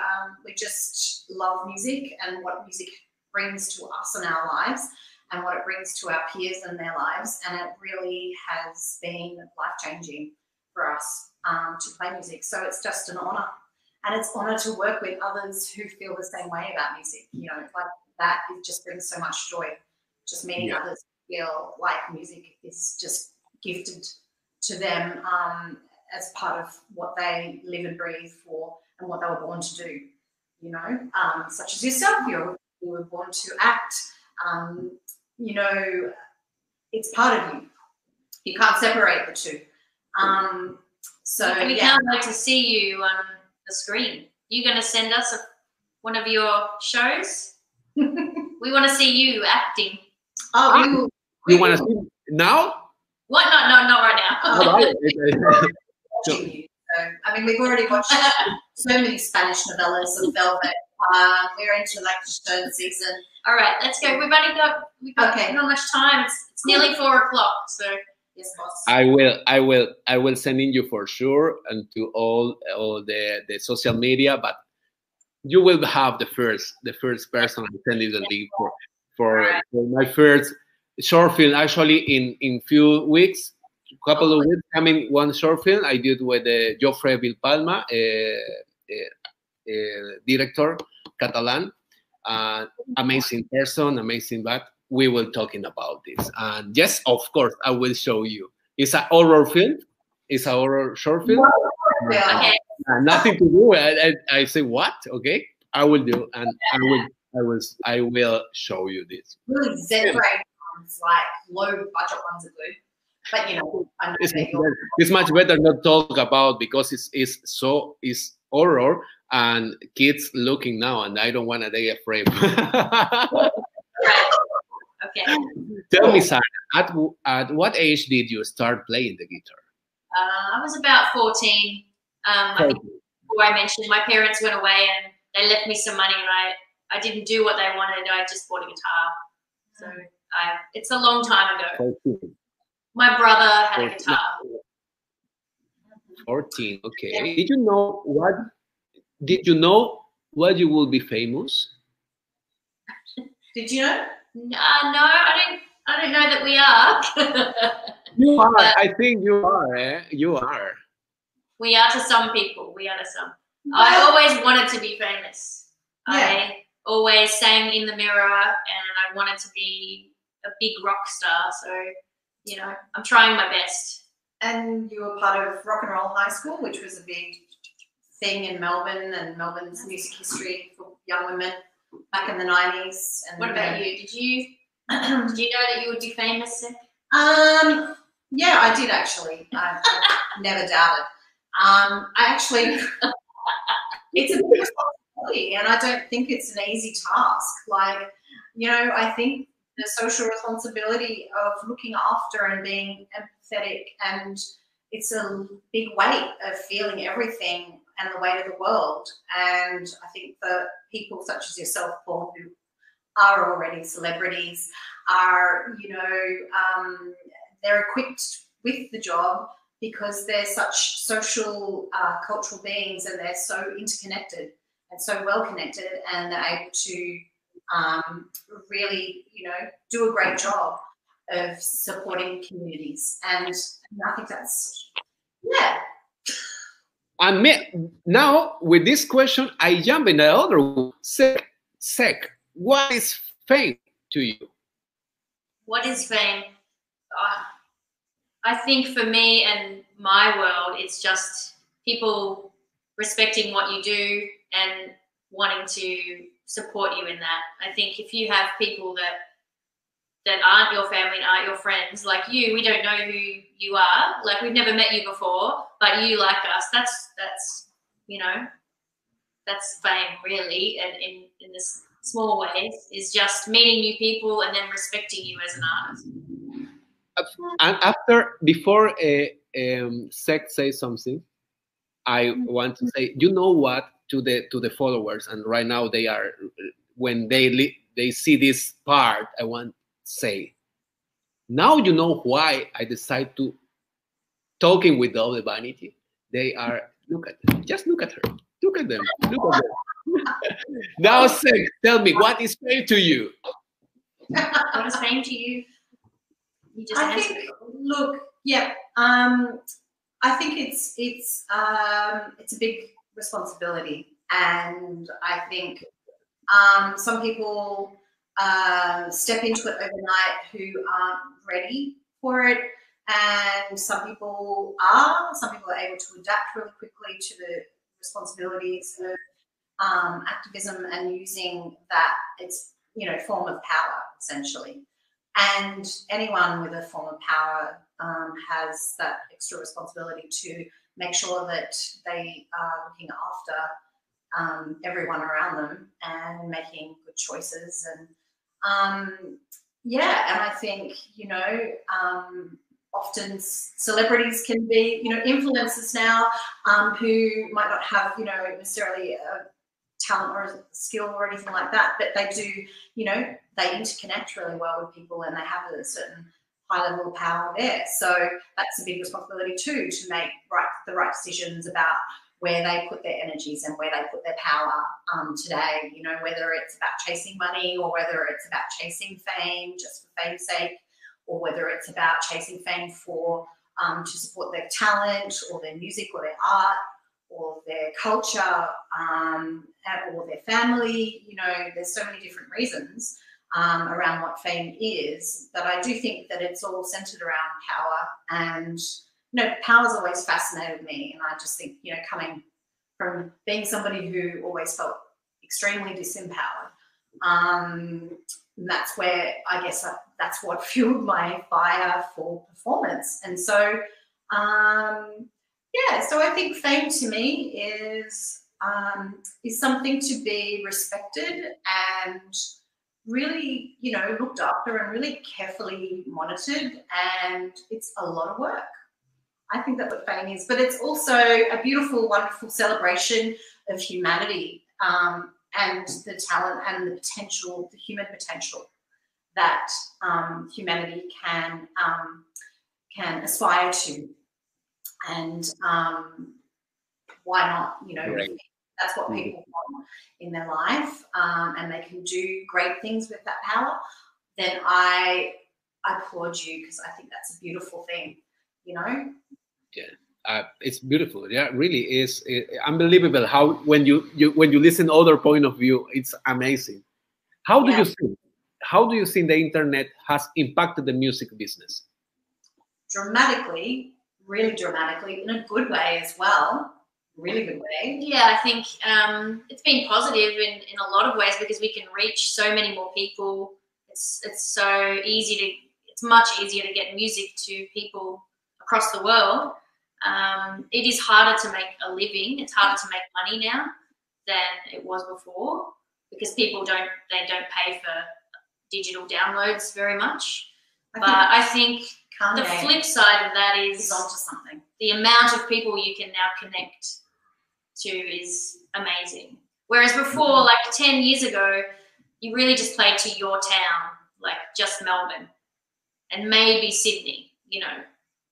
just love music and what music brings to us in our lives, and what it brings to our peers in their lives. And it really has been life-changing for us to play music. So it's just an honor. And it's an honor to work with others who feel the same way about music. Like that, it just brings so much joy. Just meeting others feel like music is just gifted to them as part of what they live and breathe for, and what they were born to do. Such as yourself, you were born to act. It's part of you. You can't separate the two. We can't wait to see you on the screen. You're going to send us one of your shows? We want to see you acting. Oh, you want to see now? What? Not right now. We've already watched so many Spanish novellas of Velvet. We're into like the third season. All right, let's go. We've got not much time. It's nearly 4 o'clock. So yes, boss. I will send in you for sure, and to all the social media. But you will have the first person I send you the link for my first short film. Actually, in few weeks, couple of weeks, coming one short film I did with Jofre Vilpalma, director Catalan. Amazing person, amazing, but we will talking about this. And yes, of course, I will show you. It's a horror film. It's a horror short film. Okay. Nothing to do. I say what? Okay, I will do, and I will show you this. Really Z-grade ones, like low budget ones are good. But you know, I know it's much better not talk about because it's horror and kids looking now, and I don't want to be afraid. Okay. Tell me, Sarah, at what age did you start playing the guitar? I was about 14. I think before I mentioned, my parents went away and they left me some money, and I didn't do what they wanted. I just bought a guitar. So it's a long time ago. 14. My brother had a guitar. 14. Okay. Did you know what you will be famous? Did you know? No, I don't know that we are. You are. I think you are. You are. We are to some people. We are to some. I always wanted to be famous. Yeah. I always sang in the mirror, and I wanted to be a big rock star. So, you know, I'm trying my best. And you were part of Rock and Roll High School, which was a big thing in Melbourne and Melbourne's music history for young women back in the 90s. And what about you? Did you know that you would be famous, Sid? Yeah, I did actually. I never doubted. I actually, it's a big responsibility, and I don't think it's an easy task. Like, you know, I think the social responsibility of looking after and being empathetic, and it's a big weight of feeling everything and the weight of the world. And I think that people such as yourself, Paul, who are already celebrities, are, you know, they're equipped with the job because they're such social, cultural beings, and they're so interconnected and so well connected, and they're able to really, you know, do a great job of supporting communities. And I think that's, yeah. And now with this question, I jump in the other one. Sek, what is fame to you? What is fame? I think for me and my world, it's just people respecting what you do and wanting to support you in that. I think if you have people that aren't your family and aren't your friends, like you, we don't know who you are. Like, we've never met you before, but you like us. That's you know, that's fame, really. And in this small ways, is just meeting new people and then respecting you as an artist. And before Sek says something, I want to say, you know what, to the followers, and right now they are, when they see this part, I want to say, now you know why I decide to talking with all the vanity. They are, look at them, just look at her, look at them. Now, Sek, tell me, what is fame to you? What is fame to you? You just answered it. Look, yeah, I think it's a big responsibility, and I think some people step into it overnight who aren't ready for it, and some people are. Some people are able to adapt really quickly to the responsibilities of activism and using that, it's, you know, form of power essentially. And anyone with a form of power has that extra responsibility to make sure that they are looking after everyone around them and making good choices. And yeah, and I think, you know, often celebrities can be, you know, influencers now who might not have, you know, necessarily a talent or a skill or anything like that, but they do, you know, they interconnect really well with people, and they have a certain high level of power there. So that's a big responsibility too, to make the right decisions about where they put their energies and where they put their power today, you know, whether it's about chasing money or whether it's about chasing fame just for fame's sake, or whether it's about chasing fame for to support their talent or their music or their art or their culture or their family. You know, there's so many different reasons around what fame is, but I do think that it's all centered around power and, power's always fascinated me. And I just think, coming from being somebody who always felt extremely disempowered, that's where I guess that's what fueled my fire for performance. And so, so I think fame to me is something to be respected and really, looked after and really carefully monitored. And it's a lot of work. I think that's what fame is. But it's also a beautiful, wonderful celebration of humanity, and the talent and the potential, the human potential that humanity can aspire to. And why not, Right. that's what people want in their life, and they can do great things with that power, then I applaud you, because I think that's a beautiful thing, Yeah. It's beautiful. Yeah, really is unbelievable how when you listen other point of view, it's amazing. How do you think the internet has impacted the music business? Dramatically, really dramatically, in a good way as well. Really good way. Yeah, I think it's been positive in a lot of ways, because we can reach so many more people. It's so easy it's much easier to get music to people across the world. It is harder to make a living. It's harder to make money now than it was before, because people don't pay for digital downloads very much. I think the flip side of that is onto something. The amount of people you can now connect to is amazing. Whereas before, like 10 years ago, you really just played to your town, like just Melbourne and maybe Sydney,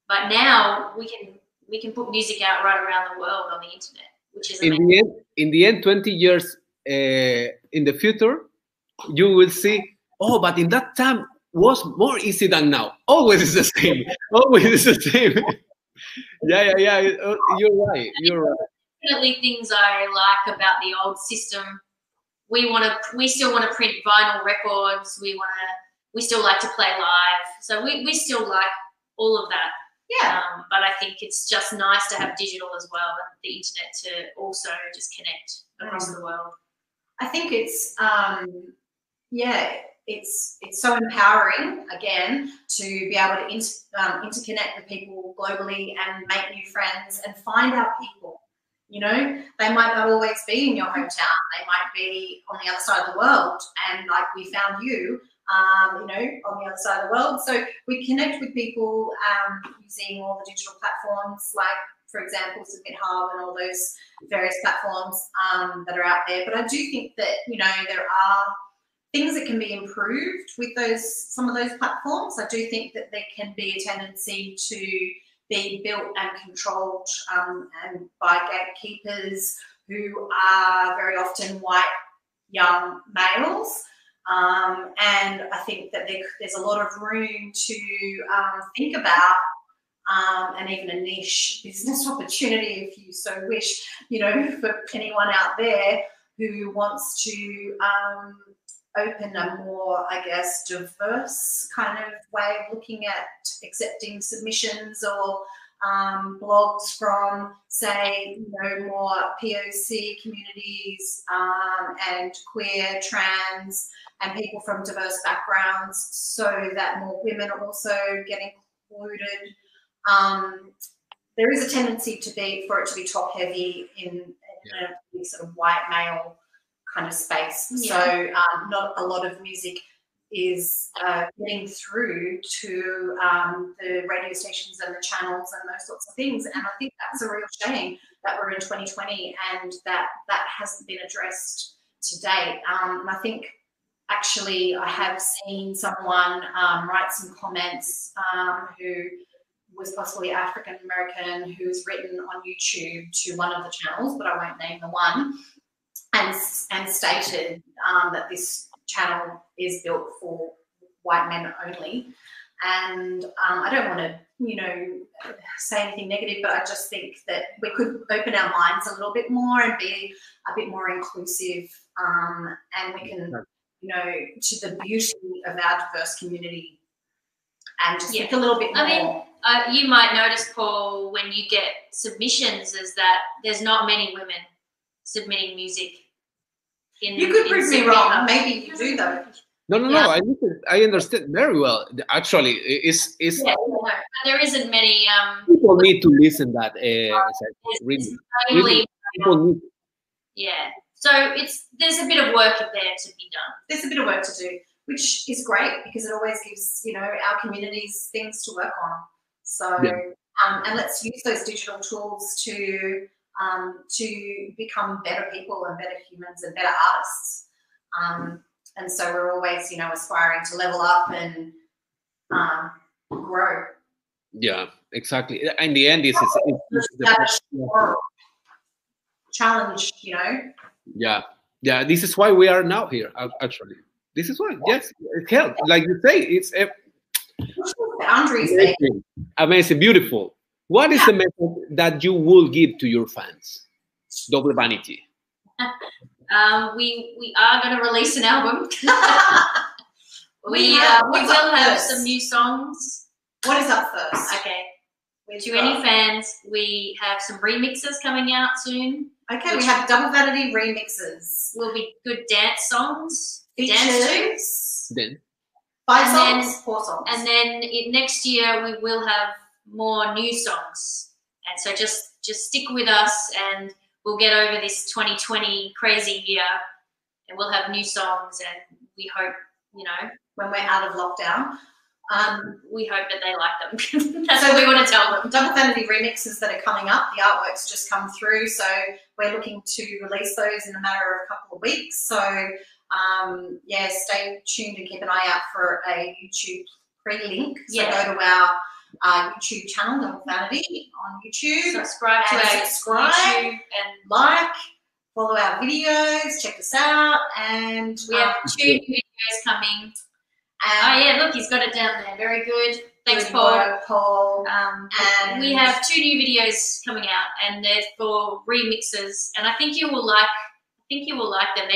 But now we can put music out right around the world on the internet, which is amazing. In the end, 20 years in the future, you will see, but in that time was more easy than now. Always is the same. Always is the same. Yeah. You're right. Definitely things I like about the old system. We still want to print vinyl records. We still like to play live. So we still like all of that. Yeah. But I think it's just nice to have digital as well, and the internet to also just connect across the world. I think it's it's so empowering, again, to be able to interconnect with people globally and make new friends and find out people. They might not always be in your hometown. They might be on the other side of the world, and like we found you, on the other side of the world. So we connect with people using all the digital platforms, like, for example, Submit Hub and all those various platforms that are out there. But I do think that, there are things that can be improved with some of those platforms. I do think that there can be a tendency to be built and controlled and by gatekeepers who are very often white young males. And I think that there's a lot of room to think about, and even a niche business opportunity, if you so wish, for anyone out there who wants to open a more, I guess, diverse kind of way of looking at accepting submissions or blogs from, say, more POC communities and queer, trans, and people from diverse backgrounds, so that more women also get included. There is a tendency for it to be top heavy in a sort of white male kind of space. Yeah. So not a lot of music is getting through to the radio stations and the channels and those sorts of things. And I think that's a real shame that we're in 2020 and that hasn't been addressed to date. And I think actually I have seen someone write some comments who was possibly African American, who's written on YouTube to one of the channels, but I won't name the one, and stated that this channel is built for white men only. And I don't want to, say anything negative, but I just think that we could open our minds a little bit more and be a bit more inclusive, and we can, to the beauty of our diverse community, and just think a little bit more. I mean, You might notice, Paul, when you get submissions, is that there's not many women submitting music. You could prove me wrong. Maybe you do though. No. I understand very well. Actually, it's yeah, there isn't many. People need to listen that. People need. Yeah. So there's a bit of work there to be done. There's a bit of work to do, which is great because it always gives our communities things to work on. So and let's use those digital tools to become better people and better humans and better artists. And so we're always, aspiring to level up and grow. Yeah, exactly. In the end, it's the challenge, Yeah. This is why we are now here. Actually, this is why. Yes, it helps. Like you say, it's boundaries. Amazing, beautiful. What is the message that you will give to your fans? Double Vanity. We are going to release an album. we will have some new songs. What is up first? Okay. To any fans, we have some remixes coming out soon. Okay, we have Double Vanity remixes. Will be good dance songs. Features. Then 4 songs. And then next year we will have more new songs. And so just stick with us and we'll get over this 2020 crazy year and we'll have new songs and we hope, when we're out of lockdown. We hope that they like them. That's what we want to tell them. Double Vanity remixes that are coming up. The artwork's just come through, so we're looking to release those in a matter of a couple of weeks. So, stay tuned and keep an eye out for a YouTube pre-link. So go to our YouTube channel, Double Vanity, on YouTube. Subscribe to our YouTube and like. Follow our videos. Check us out, and we have 2 new videos coming. Look, he's got it down there. Very good. Thanks, good Paul. Work, Paul. And we have 2 new videos coming out, and they're for remixes. And I think you will like. Them.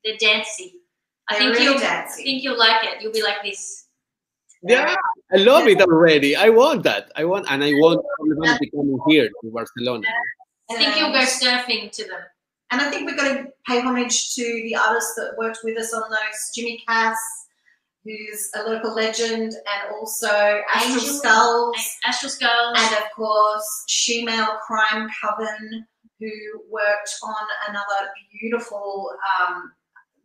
They're dancey. I think you'll like it. You'll be like this. Yeah, I love it already. I want that. I want everyone to come here to Barcelona. I think you'll go surfing to them. And I think we've got to pay homage to the artists that worked with us on those. Jimmy Cass, who's a local legend, and also Astral Skulls. And of course, Shemale Crime Coven, who worked on another beautiful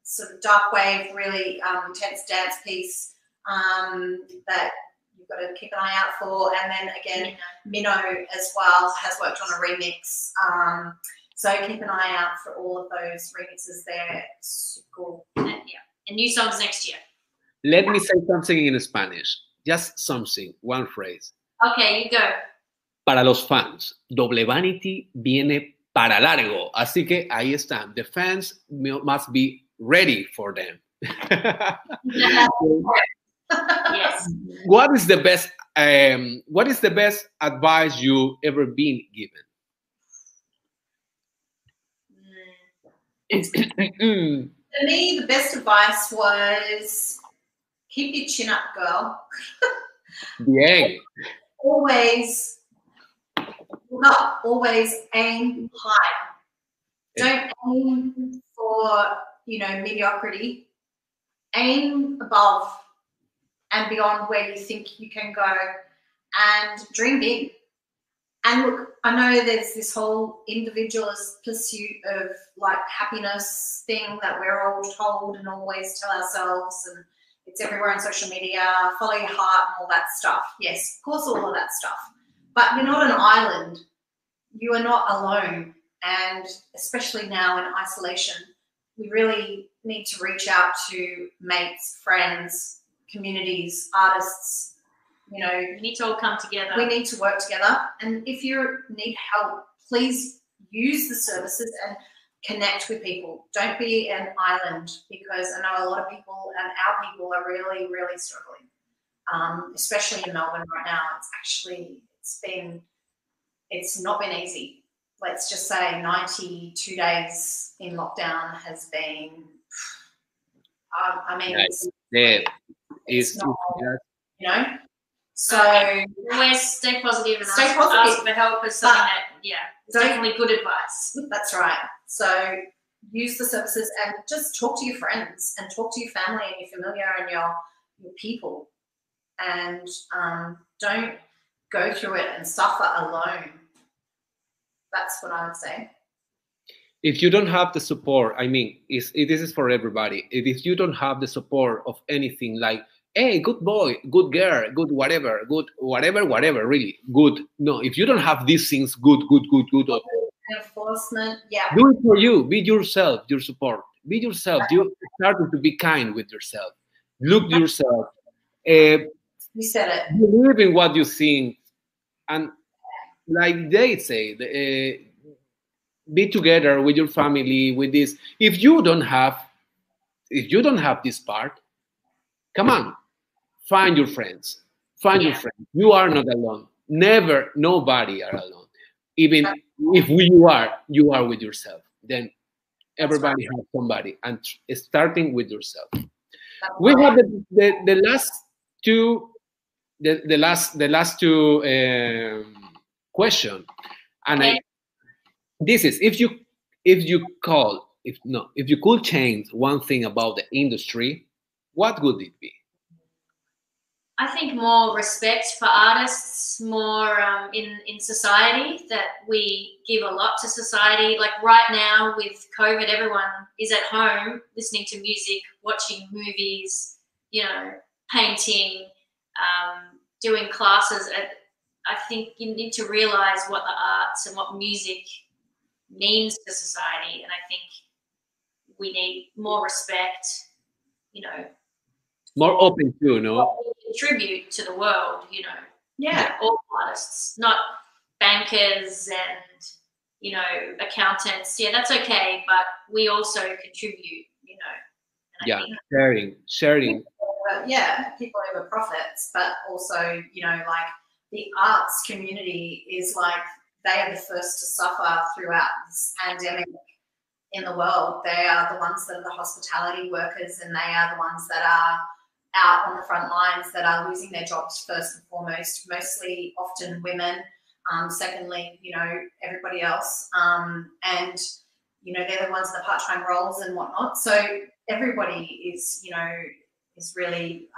sort of dark wave, really intense dance piece that you've got to keep an eye out for. And then again, Minnow as well has worked on a remix. So keep an eye out for all of those remixes there. Super cool. And new songs next year. Let me say something in Spanish. Just something, one phrase. Okay, you go. Para los fans, Double Vanity viene para largo. Así que ahí están. The fans must be ready for them. Yes. What is the best advice you ever been given? For me, the best advice was keep your chin up, girl. Bien. Always look up. Always aim high. Don't aim for, mediocrity. Aim above and beyond where you think you can go, and dream big. And look, I know there's this whole individualist pursuit of like happiness thing that we're all told and always tell ourselves, and it's everywhere on social media, follow your heart and all that stuff. Yes, of course, all of that stuff. But you're not an island. You are not alone. And especially now in isolation, we really need to reach out to mates, friends, communities, artists. We need to all come together. We need to work together. And if you need help, please use the services and connect with people. Don't be an island, because I know a lot of people and our people are really, really struggling, especially in Melbourne right now. It's not been easy. Let's just say 92 days in lockdown has been, it's not, So always stay positive and stay ask positive. for help is something it's definitely good advice. That's right. So use the services and just talk to your friends and talk to your family and your familiar and your people, and don't go through it and suffer alone. That's what I would say. If you don't have the support, I mean, this is for everybody. If you don't have the support of anything like, hey, good boy, good girl, good whatever, really good. No, if you don't have these things, good. Enforcement, do it for you. Be yourself, your support. Be yourself. You starting to be kind with yourself. Look yourself. You said it. Believe in what you think, and like they say, be together with your family. With this, if you don't have this part, come on, find your friends. Find your friends. You are not alone. Never, nobody are alone. Even if you are with yourself. Then everybody has somebody, and starting with yourself. We have the last two. The last two question, and this is if you could change one thing about the industry, what would it be? I think more respect for artists, more in society, that we give a lot to society. Like right now with COVID, everyone is at home listening to music, watching movies, painting, doing classes. I think you need to realize what the arts and what music means to society, and I think we need more respect, more open to, contribute to the world, all artists, not bankers and accountants. That's okay, but we also contribute, sharing. People over profits, but also, like the arts community is like, they are the first to suffer throughout this pandemic in the world. They are the ones that are the hospitality workers, and they are the ones that are out on the front lines that are losing their jobs first and foremost, mostly often women. Secondly, everybody else. And, they're the ones in the part-time roles and whatnot. So everybody is, is really,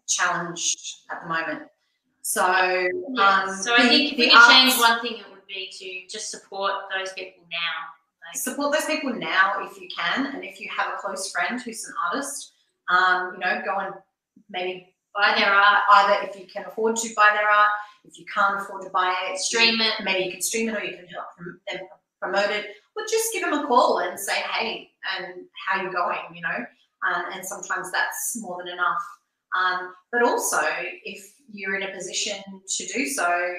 challenged at the moment. So, so I think if we could change one thing, it would be to just support those people now. Support those people now if you can, and if you have a close friend who's an artist, go and maybe buy their art. Either if you can afford to buy their art, if you can't afford to buy it, stream it. Maybe you can stream it, or you can help them promote it, or just give them a call and say, hey, and how you going, and sometimes that's more than enough. But also, if you're in a position to do so,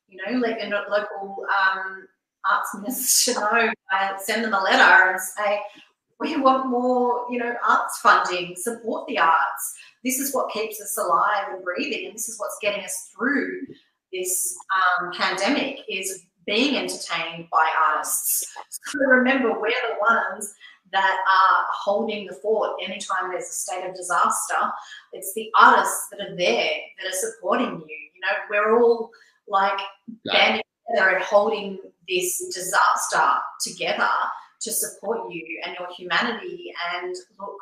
let your local arts minister know, send them a letter and say, we want more, arts funding, support the arts. This is what keeps us alive and breathing, and this is what's getting us through this pandemic, is being entertained by artists. So remember, we're the ones that are holding the fort anytime there's a state of disaster. It's the artists that are there that are supporting you. We're all like banding together and holding this disaster together to support you and your humanity. And look,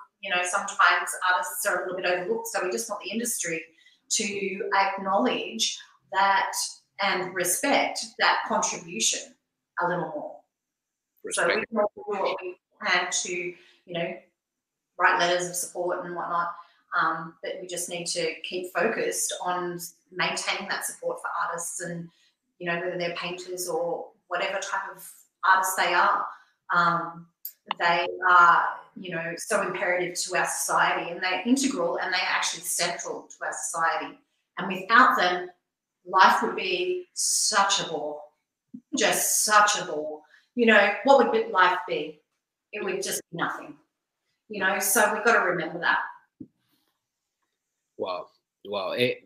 sometimes artists are a little bit overlooked, so we just want the industry to acknowledge that and respect that contribution a little more. So we can do what we can to, write letters of support and whatnot, but we just need to keep focused on maintaining that support for artists, and, whether they're painters or whatever type of artists they are, so imperative to our society, and they're integral, and they're actually central to our society. And without them, life would be such a bore, just such a bore. What would life be? It would just be nothing. So we've got to remember that. Wow.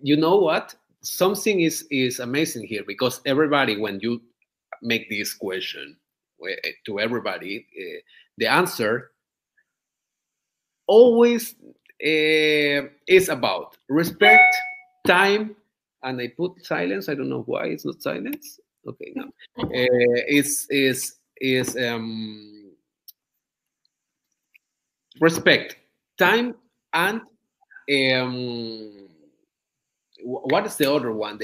You know what? Something is amazing here, because everybody, when you make this question to everybody, the answer always is about respect, time, and I put silence. I don't know why it's not silence. Okay, no. Is respect, time, and what is the other one?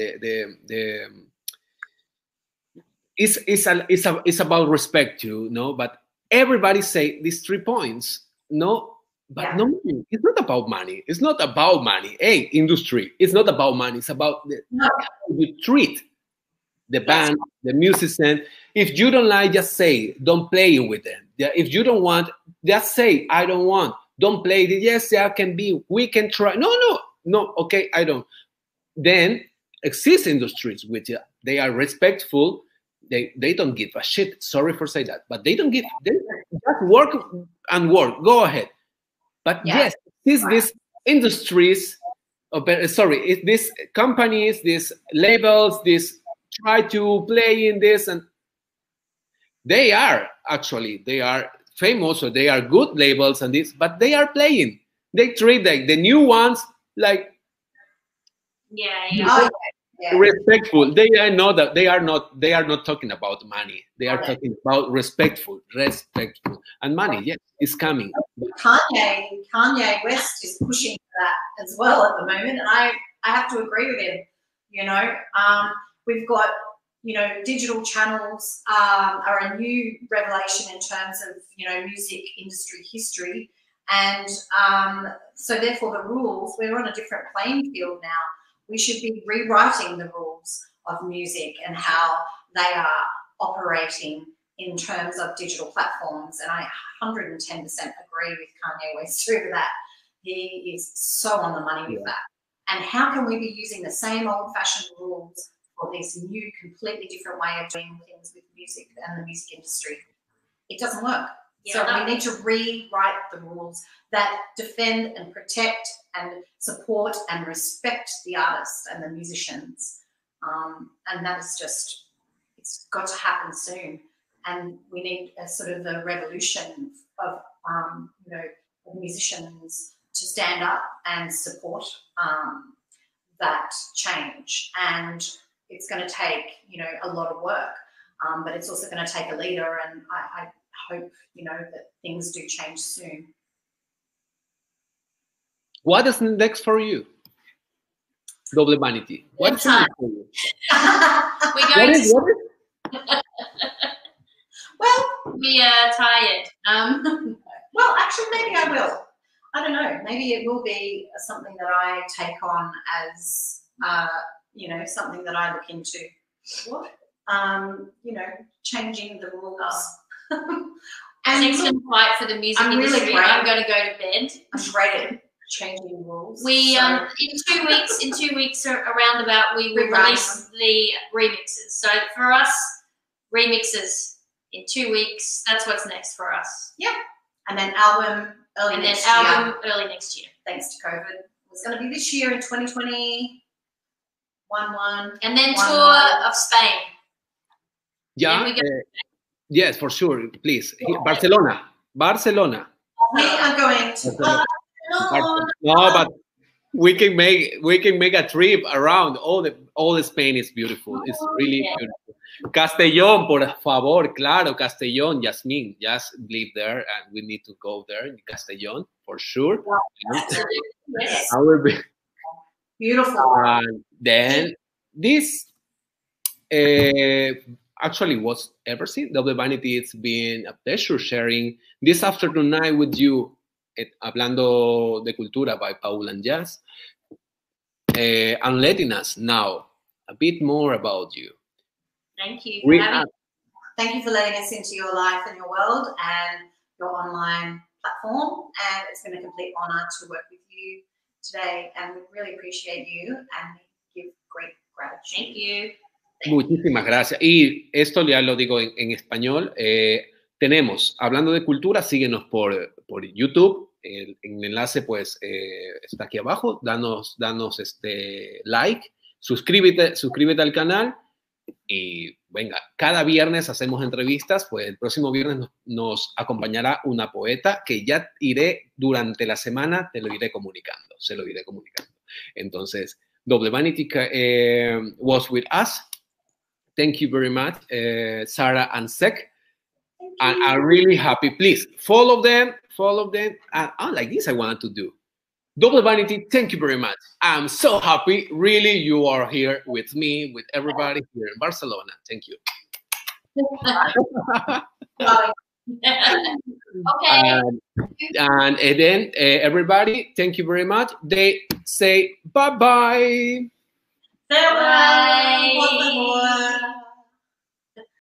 It's about respect too, no? But everybody say these 3 points, no? But Yeah. no, it's not about money. It's not about money. Hey, industry, it's not about money. It's about No. how you treat the band, the musician. If you don't like, just say, don't play with them. If you don't want, just say, I don't want. Don't play it. Yes, there can be. We can try. No. Okay, I don't. Then exist industries which they are respectful. They don't give a shit. Sorry for saying that, but they don't give. They just work and work. Go ahead. But yes, these industries. These companies, these labels, these try to play in this, and they are famous, or they are good labels and this, but they are playing. They treat the new ones like respectful. They are not that they are not talking about money. They are talking about respectful, and money. Yes, is coming. Kanye West is pushing that as well at the moment, and I have to agree with him. You know, we've got, you know, digital channels are a new revelation in terms of, you know, music industry history, and so therefore the rules, we're on a different playing field now. We should be rewriting the rules of music and how they are operating in terms of digital platforms. And I 110% agree with Kanye West over that. He is so on the money with that. And how can we be using the same old-fashioned rules for this new, completely different way of doing things with music and the music industry? It doesn't work. So we need to rewrite the rules that defend and protect and support and respect the artists and the musicians. And that is just, it's got to happen soon. And we need a sort of a revolution of, you know, of musicians to stand up and support that change. And it's going to take, you know, a lot of work, but it's also going to take a leader. And I hope, you know, that things do change soon. What is next for you? Double Vanity. What is next for you? We're going to... Well, we are tired. Well, actually, maybe I will. I don't know. Maybe it will be something that I take on as, you know, something that I look into. What? You know, changing the rules. And excellent fight for the music industry. Really great. I'm going to go to bed. I'm great at changing rules. We in 2 weeks around about we will release the remixes. So for us, remixes in 2 weeks. That's what's next for us. Yep. And then album early next year. Thanks to COVID. It's going to be this year in 2020. And then tour of Spain. Yeah. Yes, for sure. Please, Barcelona. We are going to Barcelona. No, but we can make a trip around. All the Spain is beautiful. It's really beautiful. Castellón, por favor, claro, Castellón. Yasmin, just live there, and we need to go there in Castellón for sure. Yes. I will be Beautiful. And then this actually was everything. Double Vanity, it's been a pleasure sharing this afternoon night with you at Hablando de Cultura by Paúl Yass, and letting us know a bit more about you. Thank you for having me. Thank you for letting us into your life and your world and your online platform. And it's been a complete honor to work with you today. And we really appreciate you and give great gratitude. Thank you. Muchísimas gracias. Y esto ya lo digo en español. Tenemos, hablando de cultura, síguenos por YouTube. El enlace pues está aquí abajo. Danos like, suscríbete al canal Y venga, cada viernes hacemos entrevistas, pues el próximo viernes nos acompañará una poeta que ya iré durante la semana, te lo iré comunicando, se lo iré comunicando. Entonces, Double Vanity was with us. Thank you very much, Sarah and Sek. And I'm really happy. Please follow them. And like this, I wanted to do. Double Vanity, thank you very much. I'm so happy. Really, you are here with me, with everybody here in Barcelona. Thank you. Okay. And then everybody, thank you very much. They say bye-bye. Bye.